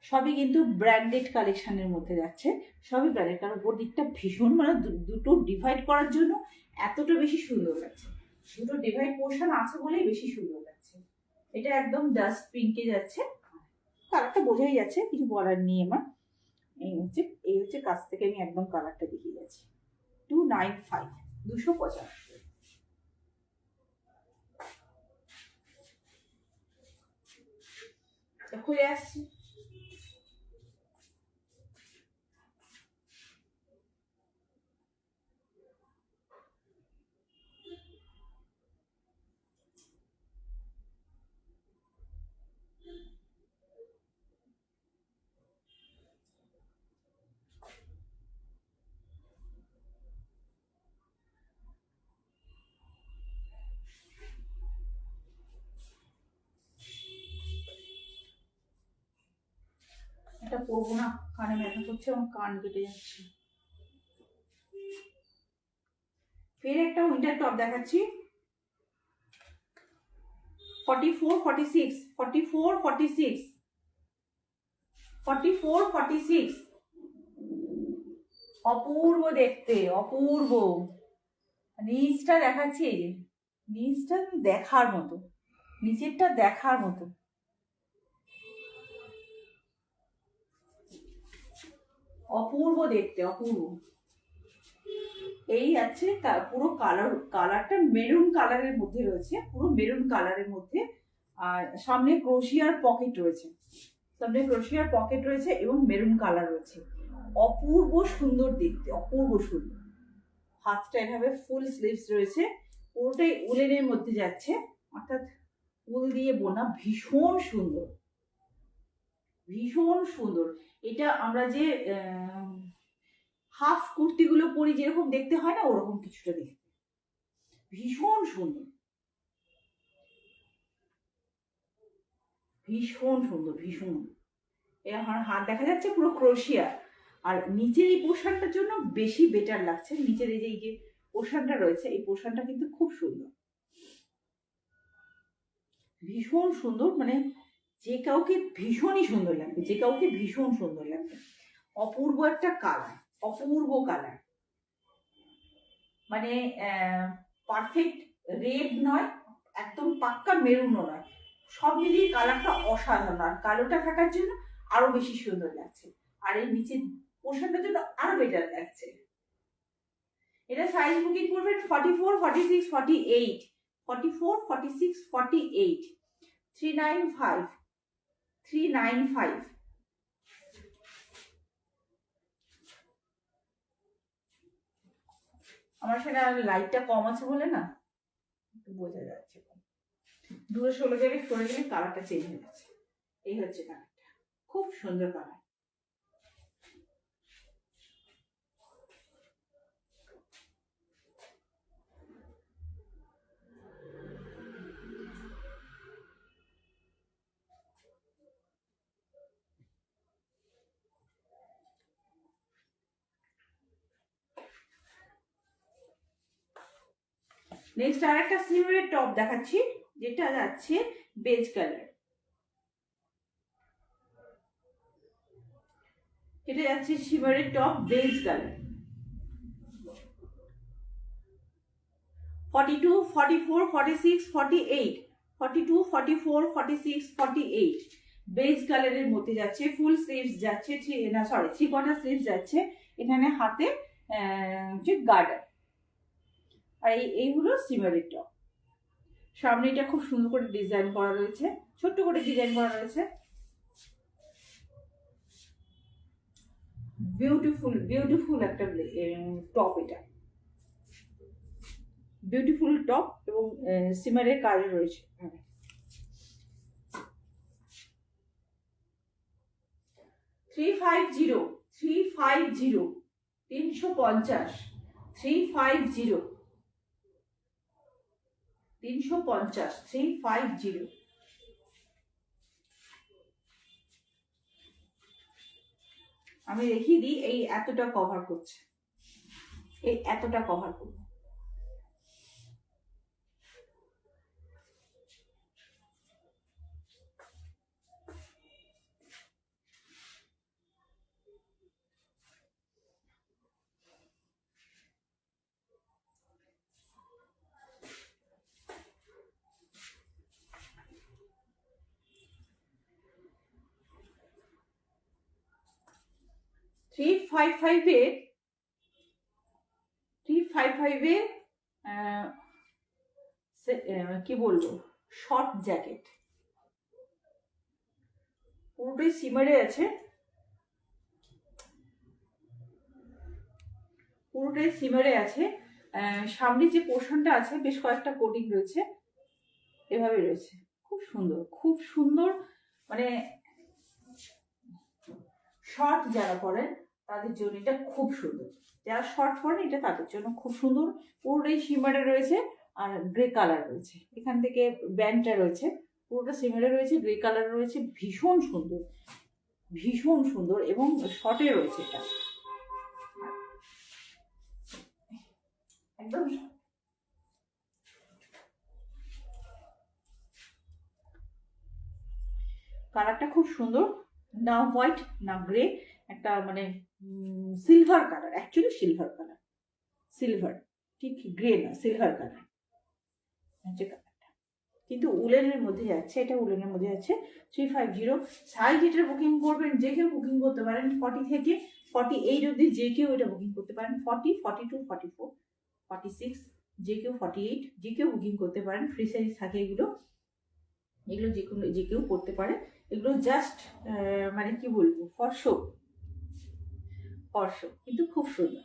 সবই কিন্তু ব্র্যান্ডেড কালেকশনের মধ্যে যাচ্ছে, সবই ব্র্যান্ডেড, কারণ ওপর দিকটা ভীষণ মানে দুটো ডিভাইড করার জন্য এতটা বেশি সুন্দর লাগছে, দুটো ডিভাইড পোর্শন আছে বলেই বেশি সুন্দর লাগছে। এটা একদম ডাস্ট পিঙ্কে যাচ্ছে, কালারটা বোঝাই যাচ্ছে, কিছু বলার নেই আমার। এই হচ্ছে কাছ থেকে আমি একদম কালারটা দেখিয়ে যাচ্ছি। 295, 295। খুলে আসছি। এটা পরবো না, কানে ব্যথা করছে, আমার কান কেটে যাচ্ছে। ফের একটা উইন্টার টপ দেখাচ্ছি। 44, 46, 44, 46, 44, 46। অপূর্ব দেখতে, অপূর্ব। নিচটা দেখাচ্ছি, এই যে নিচটা দেখার মতো, নিচেরটা দেখার মতো। অপূর্ব দেখতে, অপূর্ব। এই আছে পুরো কালারটা মেরুন কালারের মধ্যে রয়েছে, পুরো মেরুন কালারের মধ্যে। আর সামনে ক্রোশিয়ার পকেট রয়েছে, সামনে ক্রোশিয়ার পকেট রয়েছে এবং মেরুন কালার রয়েছে। অপূর্ব সুন্দর দেখতে, অপূর্ব সুন্দর। হাতটা এভাবে ফুল স্লিভস রয়েছে, পুরোটাই উলেনের মধ্যে যাচ্ছে, অর্থাৎ উল দিয়ে বোনা। ভীষণ সুন্দর, ভীষণ সুন্দর। এটা আমরা যে হাফ কুর্তিগুলো পরি যেরকম দেখতে হয় না, ওরকম কিছুটা দেখতে। ভীষণ সুন্দর, ভীষণ সুন্দর, ভীষণ। আমার হাত দেখা যাচ্ছে পুরো ক্রোশিয়া। আর নিচের এই পোর্শনটার জন্য বেশি বেটার লাগছে। নিচের এই যে পোর্শনটা রয়েছে, এই পোর্শনটা কিন্তু খুব সুন্দর, ভীষণ সুন্দর। মানে যে কাউকে ভীষণই সুন্দর লাগবে, যে কাউকে ভীষণ সুন্দর লাগবে। অপূর্ব একটা কালার, অপূর্ব কালার। মানে পারফেক্ট রেড নয়, একদম পাক্কা মেরুনও নয়, সব মিলিয়ে কালারটা অসাধারণ। আর কালোটা থাকার জন্য আরো বেশি সুন্দর লাগছে, আর এই নিচের পোর্শনটার জন্য আরো বেটার লাগছে। এটা সাইজ বুকিং করবেন 44, 46, 48, 44, 46, 48, 395, 395। আমার সেটা লাইটটা কম আছে বলে না একটু বোঝা যাচ্ছে, দূরে সরে গেলে কালারটা চেঞ্জ হয়ে যাচ্ছে। এই হচ্ছে কালারটা, খুব সুন্দর কালার। নেক্সট আর একটা সিমিলার টপ দেখাচ্ছি, যেটা যাচ্ছে বেজ কালার। এটা যাচ্ছে শিমারের টপ, বেজ কালার। 42, 44, 46, 48, 42, 44, 46, 48 বেজ কালারের মধ্যে যাচ্ছে। ফুল স্লিভস যাচ্ছে, না সরি 3/4 স্লিভস যাচ্ছে। এখানে হাতে যে গার্ডার। আর এইগুলো সিমারের টপ। সামনে এটা খুব সুন্দর করে ডিজাইন করা রয়েছে, ছোট্ট করে ডিজাইন করা রয়েছে। বিউটিফুল, বিউটিফুল একটা টপ। এটা বিউটিফুল টপ এবং সিমারের কাজ রয়েছে। 350, 350, 350, 350, 350, 350। আমি দেখিয়ে দিই, এই এতটা কভার করছে। এই এতটা কভার করবো। 355 355 কি বলবো, শর্ট জ্যাকেট, পুরোটাই সিমারে আছে, পুরোটাই সিমারে আছে। সামনে যে পোর্শনটা আছে বেশ কয়েকটা কোটিং রয়েছে, এভাবে রয়েছে। খুব সুন্দর, খুব সুন্দর। মানে শর্ট যারা পরেন তাদের জন্য এটা খুব সুন্দর, যারা শর্ট পরেন এটা তাদের জন্য খুব সুন্দর। পুরোটাই সিমারে রয়েছে আর গ্রে কালার রয়েছে, এখান থেকে ব্যান্ডটা রয়েছে, পুরোটা সিমারে রয়েছে, গ্রে কালার রয়েছে, ভীষণ সুন্দর, ভীষণ সুন্দর। এবং শর্টে রয়েছে এটা একদম। কালারটা খুব সুন্দর, না হোয়াইট না গ্রে, একটা মানে silver colour, actually silver colour, silver, ঠিক গ্রে না, সিলভার কালার হচ্ছে কালারটা। কিন্তু উলেনের মধ্যে যাচ্ছে, এটা উলেনের মধ্যে যাচ্ছে। 350 সাইজ, এটার বুকিং করবেন যে কেউ বুকিং করতে পারেন 40 থেকে 48 অব্দি, যে কেউ এটা বুকিং করতে পারেন। 40, 42, 44, 46, যে কেউ 48, যে কেউ বুকিং করতে পারেন। ফ্রি সাইজ থাকে এগুলো, এগুলো যে কেউ পড়তে পারে। এগুলো জাস্ট মানে কি বলবো, ফর শো, কিন্তু খুব সুন্দর।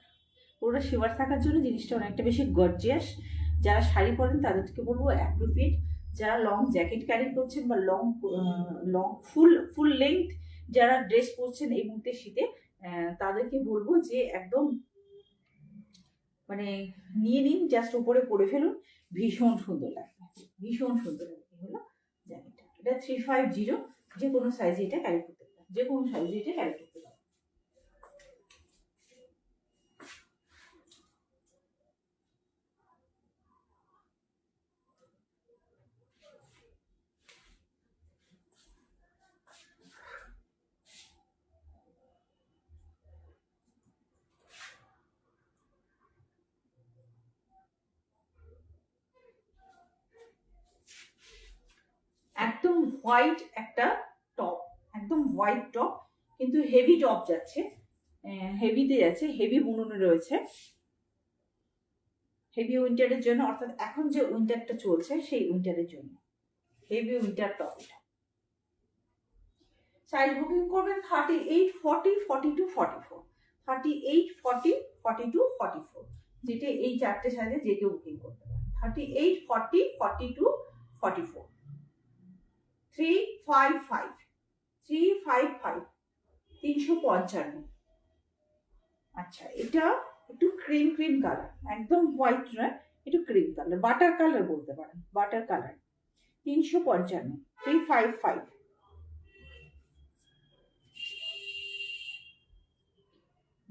পুরোটা শিওয়ার থাকার জন্য জিনিসটা অনেকটা বেশি গর্জিয়াস। যারা শাড়ি পরেন তাদেরকে বলবো অ্যাপ্রোপ্রিয়েট। যারা লং জ্যাকেট ক্যারি করছেন বা লং লং ফুল লেন্থ যারা ড্রেস পরছেন এই মুহূর্তে শীতে, তাদেরকে বলবো যে একদম মানে নিয়ে নিন, জাস্ট উপরে পরে ফেলুন, ভীষণ সুন্দর লাগবে, ভীষণ সুন্দর লাগবে। হলো জ্যাকেটটা, এটা 350, যে কোনো সাইজে এটা ক্যারি করতে পারেন, যে কোনো সাইজে এটা ক্যারি করতে পারেন। একদম হোয়াইট একটা টপ, একদম হোয়াইট টপ, কিন্তু হেভি টপ যাচ্ছে, হেভিতে যাচ্ছে, হেভি বুননে রয়েছে, হেভি উইন্টারের জন্য, অর্থাৎ এখন যে উইন্টারটা চলছে সেই উইন্টারের জন্য হেভি উইন্টার টপ এটা। সাইজ বুকিং করবেন 38, 40, 42, 44, 38, 40, 42, 44, যেটা এই চারটে সাইজে যে কেউ বুকিং করতে পারেন। 38, 40, 42, 44, 355, 355, 355। আচ্ছা, এটা একটু ক্রিম ক্রিম কালার, একদম হোয়াইট নয়, একটু ক্রিম কালার, বাটার কালার বলতে পারেন, বাটার কালার। 355, 355।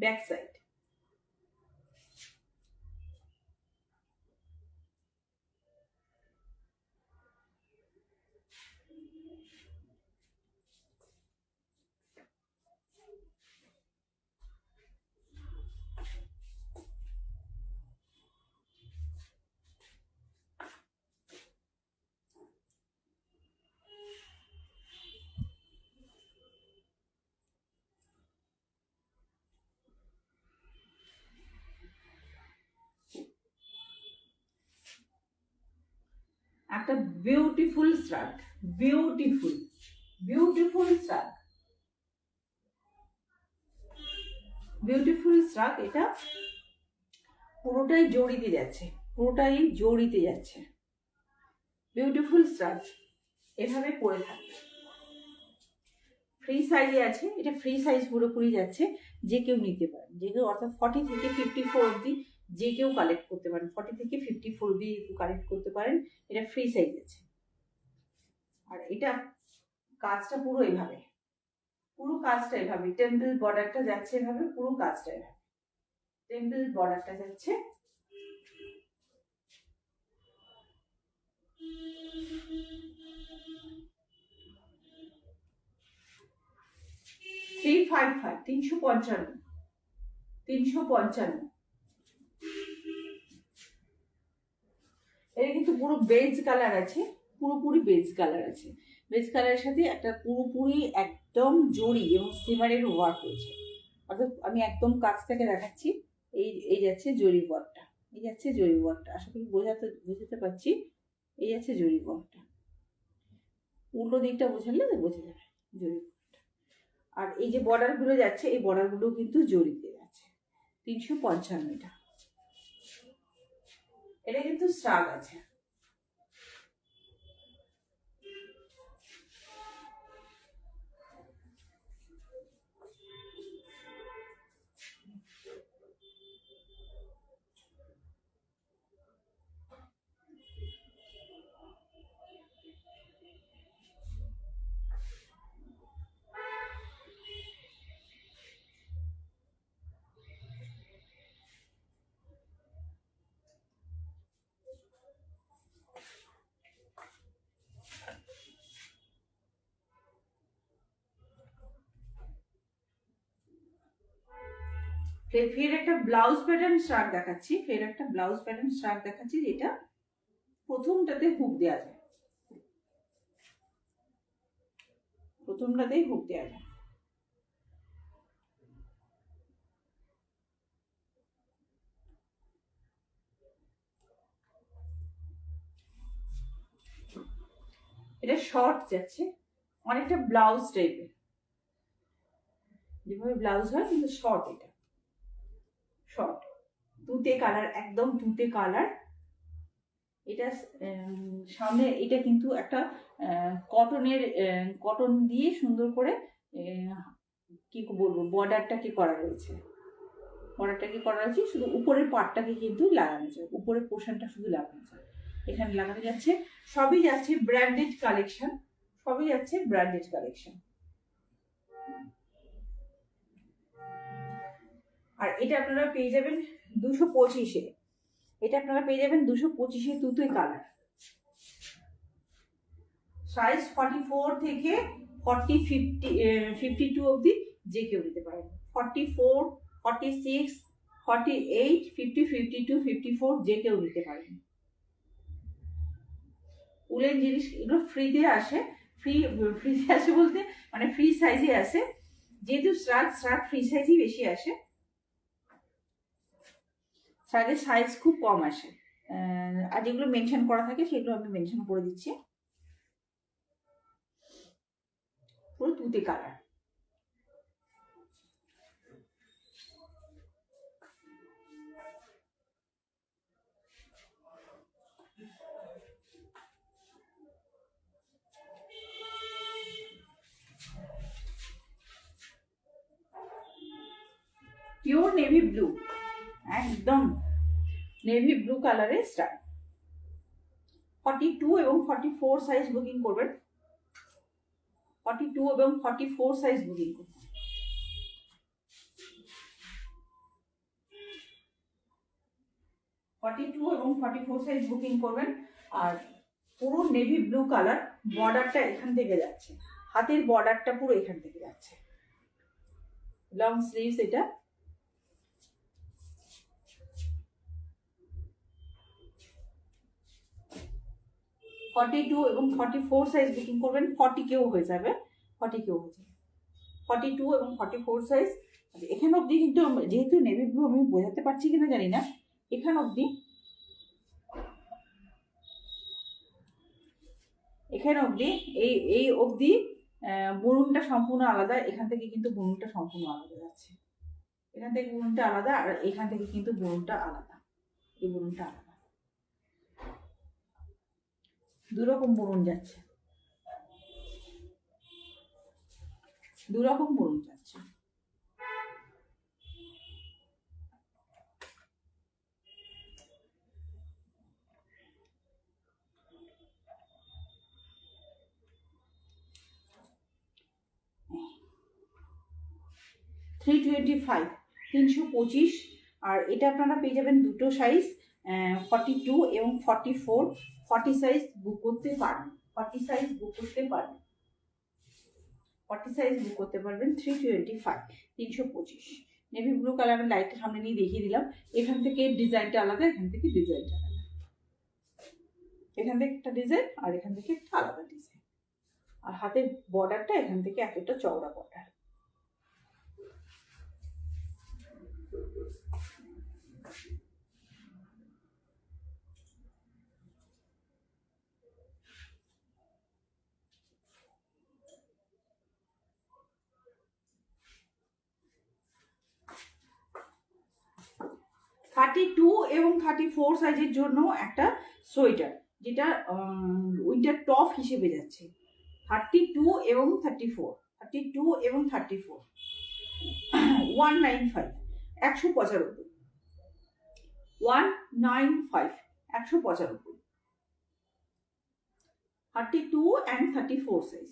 ব্যাক সাইড, একটা বিউটিফুল স্ট্রাক, বিউটিফুল, বিউটিফুল স্ট্রাক, বিউটিফুল স্ট্রাক। এটা পুরোটাই জড়িতে যাচ্ছে, পুরোটাই জড়িতে যাচ্ছে, বিউটিফুল স্ট্রাক, এভাবে পরে থাকবে। ফ্রি সাইজে আছে, এটা ফ্রি সাইজ পুরোপুরি যাচ্ছে, যে কেউ নিতে পারেন, যে কেউ, অর্থাৎ 40 থেকে 54 অব্দি যে কেউ কালেক্ট করতে পারেন, 40 থেকে 54 অব্দি কালেক্ট করতে পারেন। এটা ফ্রি সাইজ আছে। আর এটা কাজটা পুরো এভাবে, পুরো কাজটা এভাবে, টেম্পল বর্ডারটা যাচ্ছে এভাবে, পুরো কাজটা এভাবে। টেম্পল বর্ডারটা যাচ্ছে। থ্রি 355 355। এটা কিন্তু পুরো বেজ কালার আছে, পুরোপুরি বেজ কালার আছে। বেজ কালারের সাথে একটা পুরোপুরি একদম জড়ি এবং সিমারের ওয়ার্ক হয়েছে। অর্থাৎ আমি একদম কাছ থেকে দেখাচ্ছি, এই যাচ্ছে জরি ওয়ার্কটা, এই যাচ্ছে জরি ওয়ার্কটা। আশা করি বোঝাতে পারছি। এই যাচ্ছে জরি ওয়ার্কটা, উল্টো দিকটা বোঝা যাবে জরি। আর এই যে বর্ডারগুলো যাচ্ছে, এই বর্ডারগুলো কিন্তু জরিতে যাচ্ছে। 355 এটা কিন্তু স্ট্রাগ আছে। ফের একটা ব্লাউজ প্যাটার্ন স্টার্ট দেখাচ্ছি, যেটা প্রথমটাতে হুক দেওয়া যায়, প্রথমটাতেই হুক দেওয়া যায়। এটা শর্ট যাচ্ছে, অনেকটা ব্লাউজ টাইপের, যেভাবে ব্লাউজ হয় কিন্তু শর্ট। এটা শর্ট তুতে কালার, একদম তুতে কালার। এটা সামনে এটা কিন্তু একটা কটন দিয়ে সুন্দর করে কি বলবো বর্ডারটাকে করা রয়েছে। শুধু উপরের পার্টটাকে কিন্তু লাগানো যায়, উপরের পোর্শনটা শুধু লাগানো যায়, এখানে লাগানো যাচ্ছে। সবই যাচ্ছে ব্র্যান্ডেড কালেকশন। আর এটা আপনারা পেয়ে যাবেন 225-এ। এটা আপনারা পেয়ে যাবেন 225-এ তুতে কালার। সাইজ 44 থেকে 40, 50, 52 অবধি যে কেউ নিতে পারেন। 44, 46, 48, 50, 52, 54 যে কেউ নিতে পারেন। উলেন জিনিস এগুলো ফ্রিতে আসে, ফ্রিতে আসে বলতে মানে ফ্রি সাইজে আসে, যেহেতু স্টার্ট ফ্রি সাইজই বেশি আসে। শার্টের সাইজ খুব কম আসে। আর যেগুলো মেনশন করা থাকে সেগুলো আমি মেনশন করে দিচ্ছি। পুরো তুতে কালার। পিওর নেভি ব্লু, একদম নেভি ব্লু কালারের স্টার। 42 এবং 44 সাইজ বুকিং করবেন। 42 এবং 44 সাইজ বুকিং করবেন। 42 এবং 44 সাইজ বুকিং করবেন। আর পুরো নেভি ব্লু কালার, বর্ডারটা এখান থেকে যাচ্ছে, হাতের বর্ডারটা পুরো এখান থেকে যাচ্ছে। লং স্লিভস এটা। ফর্টি টু এবং 44 সাইজ বুকিং করবেন। 40 কেও হয়ে যাবে, 42 এবং 44 সাইজ। এখানে অবধি কিন্তু যেহেতু নেভি ব্লু, আমি বোঝাতে পারছি কিনা জানি না, এখানে অবধি এই অবধি বুননটা সম্পূর্ণ আলাদা। এখান থেকে কিন্তু বুননটা সম্পূর্ণ আলাদা যাচ্ছে, এখান থেকে বুননটা আলাদা, আর এখান থেকে কিন্তু বুননটা আলাদা। এই বুননটা আলাদা, দুরকম বুনন যাচ্ছে, দুরকম বুনন যাচ্ছে। $325, 325 আর এটা আপনারা পেয়ে যাবেন দুটো সাইজ, 42 এবং 44। 40 সাইজ বুক করতে পারবেন, 40 সাইজ বুক করতে পারবেন, 40 সাইজ বুক করতে পারবেন। 325, 325। নেভি ব্লু কালারের লাইটটা সামনে নিয়ে দেখিয়ে দিলাম। এখান থেকে ডিজাইনটা আলাদা, এখান থেকে ডিজাইনটা আলাদা, এখান থেকে একটা ডিজাইন আর এখান থেকে একটা আলাদা ডিজাইন। আর হাতের বর্ডারটা এখান থেকে এতটা চওড়া বর্ডার। থার্টি টু এবং 34 সাইজের জন্য একটা সোয়েটার, যেটা উইন্টার টপ হিসেবে যাচ্ছে। 32 এবং 34, 32 এবং 34, 195, 195, 195, 195, 32 and 34 সাইজ।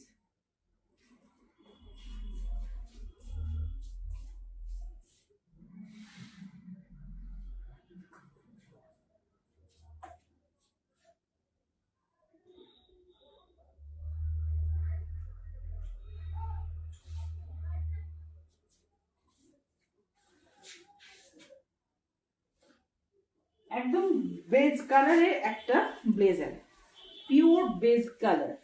একদম বেজ কালারের একটা blazer, pure beige colour.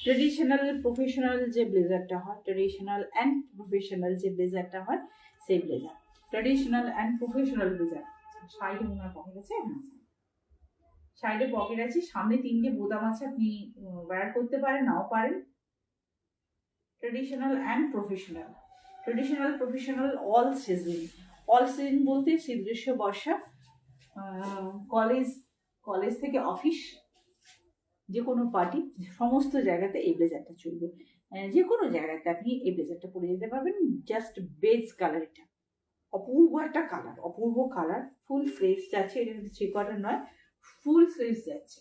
Traditional professional যে ব্লেজারটা হয়, ট্রেডিশনাল অ্যান্ড প্রফেশনাল যে ব্লেজারটা হয়, সেই blazer. Traditional and professional blazer. সাইডে মনে হয় পকেট আছে, হ্যাঁ সাইডে পকেট আছে, সামনে 3টে বোতাম আছে, আপনি ওয়্যার করতে পারেন, নাও পারেন। Traditional and professional, traditional professional all season. All season বলতে শীত গ্রীষ্ম বর্ষা, কলেজ থেকে অফিস, যে কোনো পার্টি, সমস্ত জায়গাতে এই ব্লেজারটা চলবে। যে কোনো জায়গাতে আপনি এই ব্লেজারটা পরে যেতে পারবেন। জাস্ট বেজ কালার, এটা অপূর্ব একটা কালার, অপূর্ব কালার। ফুল স্লিভস যাচ্ছে, এটা কিন্তু থ্রি কোয়ার্টার নয়, ফুল স্লিভস যাচ্ছে।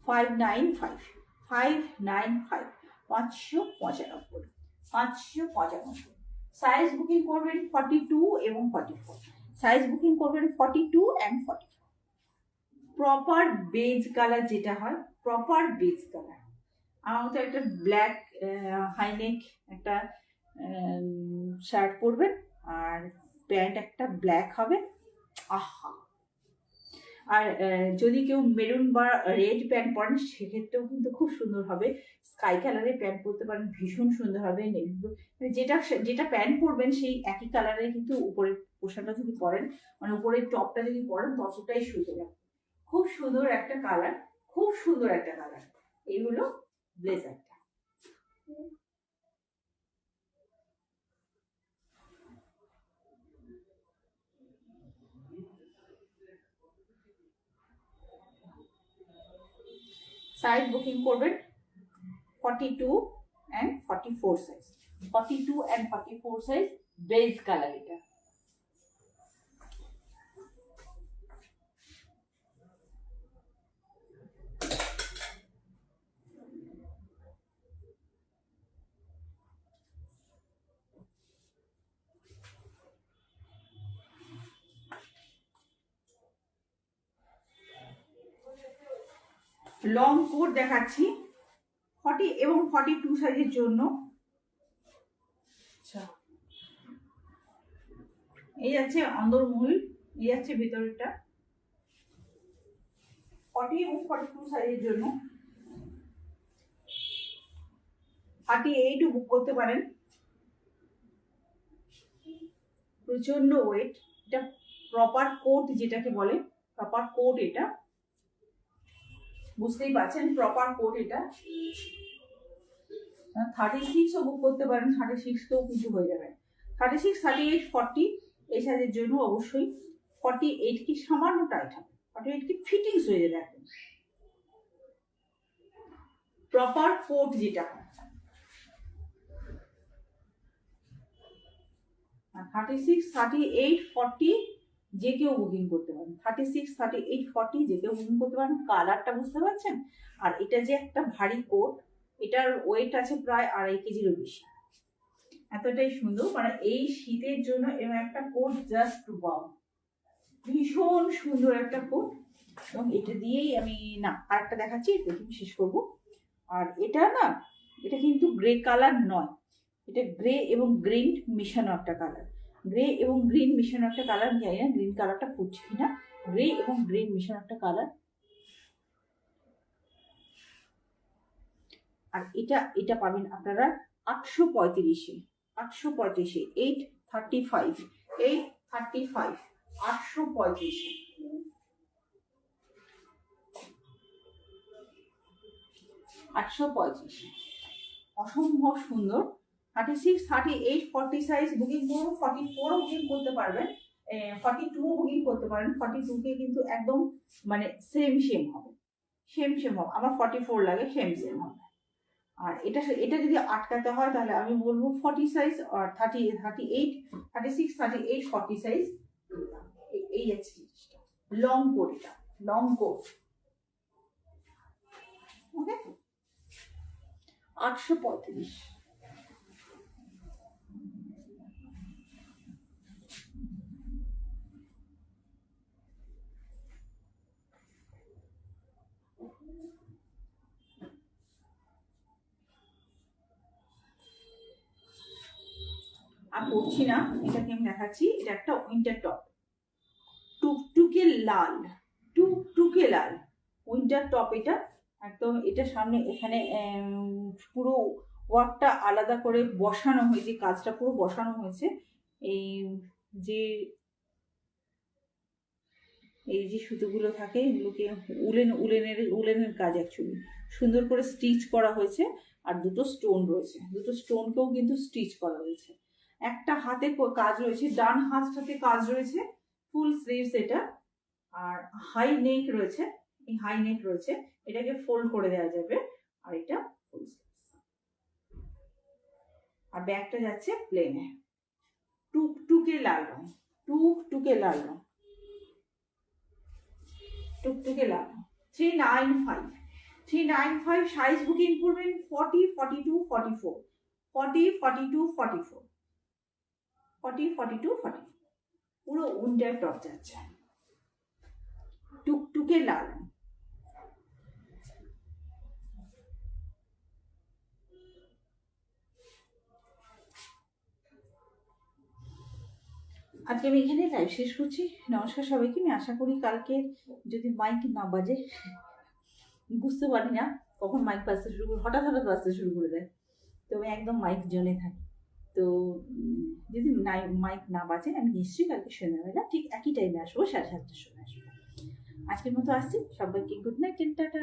$595, 595, 595, 595। সাইজ বুকিং করবেন 42 এবং 44, সাইজ বুকিং করবেন 42 and 44। প্রপার বেজ কালার যেটা হয়, প্রপার বেজ কালার। আমার মতো একটা ব্ল্যাক হাইনেক একটা শার্ট পরবেন, আর প্যান্ট একটা ব্ল্যাক হবে, আহা। আর যদি কেউ মেরুন বা রেড প্যান্ট পরেন, সেক্ষেত্রেও কিন্তু খুব সুন্দর হবে। স্কাই কালারের প্যান্ট পরতে পারেন, ভীষণ সুন্দর হবে। যেটা যেটা প্যান্ট পরবেন সেই একই কালারের কিন্তু উপরের পোশাকটা যদি পরেন, মানে উপরের টপটা যদি পরেন, ততটাই সুন্দর হবে। খুব সুন্দর একটা কালার, খুব সুন্দর একটা কালার। এই হলো ব্লেজারটা। সাইজ বুকিং করবেন 42 and 44 size, 42 and 44 size, beige colour এটা। লং কোট দেখাচ্ছি 40 এবং 42 সাইজের জন্য। আচ্ছা, এই যাচ্ছে অন্দরমহল, এই যাচ্ছে ভিতরেরটা। 40 এবং 42 সাইজের জন্য। 38 বুক করতে পারেন। প্রচন্ড ওয়েট, এটা প্রপার কোট যেটাকে বলে, প্রপার কোট এটা, বুঝতেই পারছেন প্রপার কোট এটা। 36ও বুক করতে পারেন, 36তেও কিছু হয়ে যাবে। 36, 38, 40 এই সাইজের জন্য অবশ্যই। 48 কি সামান্য টাইট হবে, 48 কি ফিটিংস হয়ে যাবে একদম। প্রপার কোট যেটা হয়। 36, 38, 40 যে কেউ বুকিং করতে পারেন। 36, 38, 40 যে কেউ বুকিং করতে পারেন। কালারটা বুঝতে পারছেন? আর এটা যে একটা ভারী কোট, এটার ওয়েট আছে প্রায় 2.5 কেজিরও বেশি। এতটাই সুন্দর, মানে এই শীতের জন্য এরকম একটা কোট জাস্ট ওয়াও, ভীষণ সুন্দর একটা কোট। এবং এটা দিয়েই আমি না আরেকটা দেখাচ্ছি, প্রথম শেষ করবো। আর এটা না, এটা কিন্তু গ্রে কালার নয়, এটা গ্রে এবং গ্রিন মিশানো একটা কালার। গ্রে এবং গ্রিন মিশানো একটা কালার, আমি জানি না গ্রিন কালারটা ফুটছে কিনা। গ্রে এবং গ্রিন মিশানো একটা কালার। আর এটা পাবেন আপনারা 835-এ, 835-এ, 835, 835, 835-এ। অসম্ভব সুন্দর। 36, 38, 40 সাইজ বুকিং করুন, 44ও বুকিং করতে পারবেন, 42ও বুকিং করতে পারেন। 42কে কিন্তু একদম মানে সেম হবে, সেম হবে। আমার 44 লাগে, সেম হবে। আর এটা যদি আটকাতে হয় তাহলে আমি বলবো 40 সাইজ আর 38, 36, 38, 40 সাইজ। এই আছে জিনিসটা, লং কোট, এটা লং কোট। ওকে, 835। আর পড়ছি না, এটাকে আমি দেখাচ্ছি। এটা একটা উইন্টার টপ, টুকটুকে লাল, টুকটুকে লাল উইন্টার টপ। এটা একদম, এটা সামনে এখানে পুরো ওয়ার্কটা আলাদা করে বসানো হয়েছে, কাজটা পুরো বসানো হয়েছে। এই যে সুতোগুলো থাকে, এগুলোকে উলেনের কাজ অ্যাকচুয়ালি সুন্দর করে স্টিচ করা হয়েছে। আর দুটো স্টোন রয়েছে, দুটো স্টোনকেও কিন্তু স্টিচ করা হয়েছে। একটা হাতে কাজ রয়েছে, ডান হাতটাতে কাজ রয়েছে, ফুল স্লিভস এটা। আর হাই নেক রয়েছে, এই হাই নেক রয়েছে, এটাকে ফোল্ড করে দেওয়া যাবে। আর এটা ফুল স্লিভস। আর ব্যাগটা যাচ্ছে প্লেনে, টুকটুকে লাল রং, টুকটুকে লাল রং, টুকটুকে লাল। 395 সাইজ বুকিং করবেন 40, 42, 44, 40, 42, 44, 40, 42, 44। পুরো উইন্টার টপ যাচ্ছে, টুকটুকে লাল। আজকে আমি এখানে লাইভ শেষ করছি। নমস্কার সবাইকে। আমি আশা করি কালকে যদি মাইক না বাজে, বুঝতে পারি না কখন মাইক বাজতে শুরু করে, হঠাৎ বাজতে শুরু করে দেয়, তো আমি একদম মাইক জোনে থাকি। তো যদি মাইক না বাজে, আমি নিশ্চয়ই কালকে সন্ধ্যাবেলা ঠিক একই টাইমে আসবো, 7:30টার সময় আসবো। আজকের মতো আসছি, সবাইকে গুড নাইট, টাটা।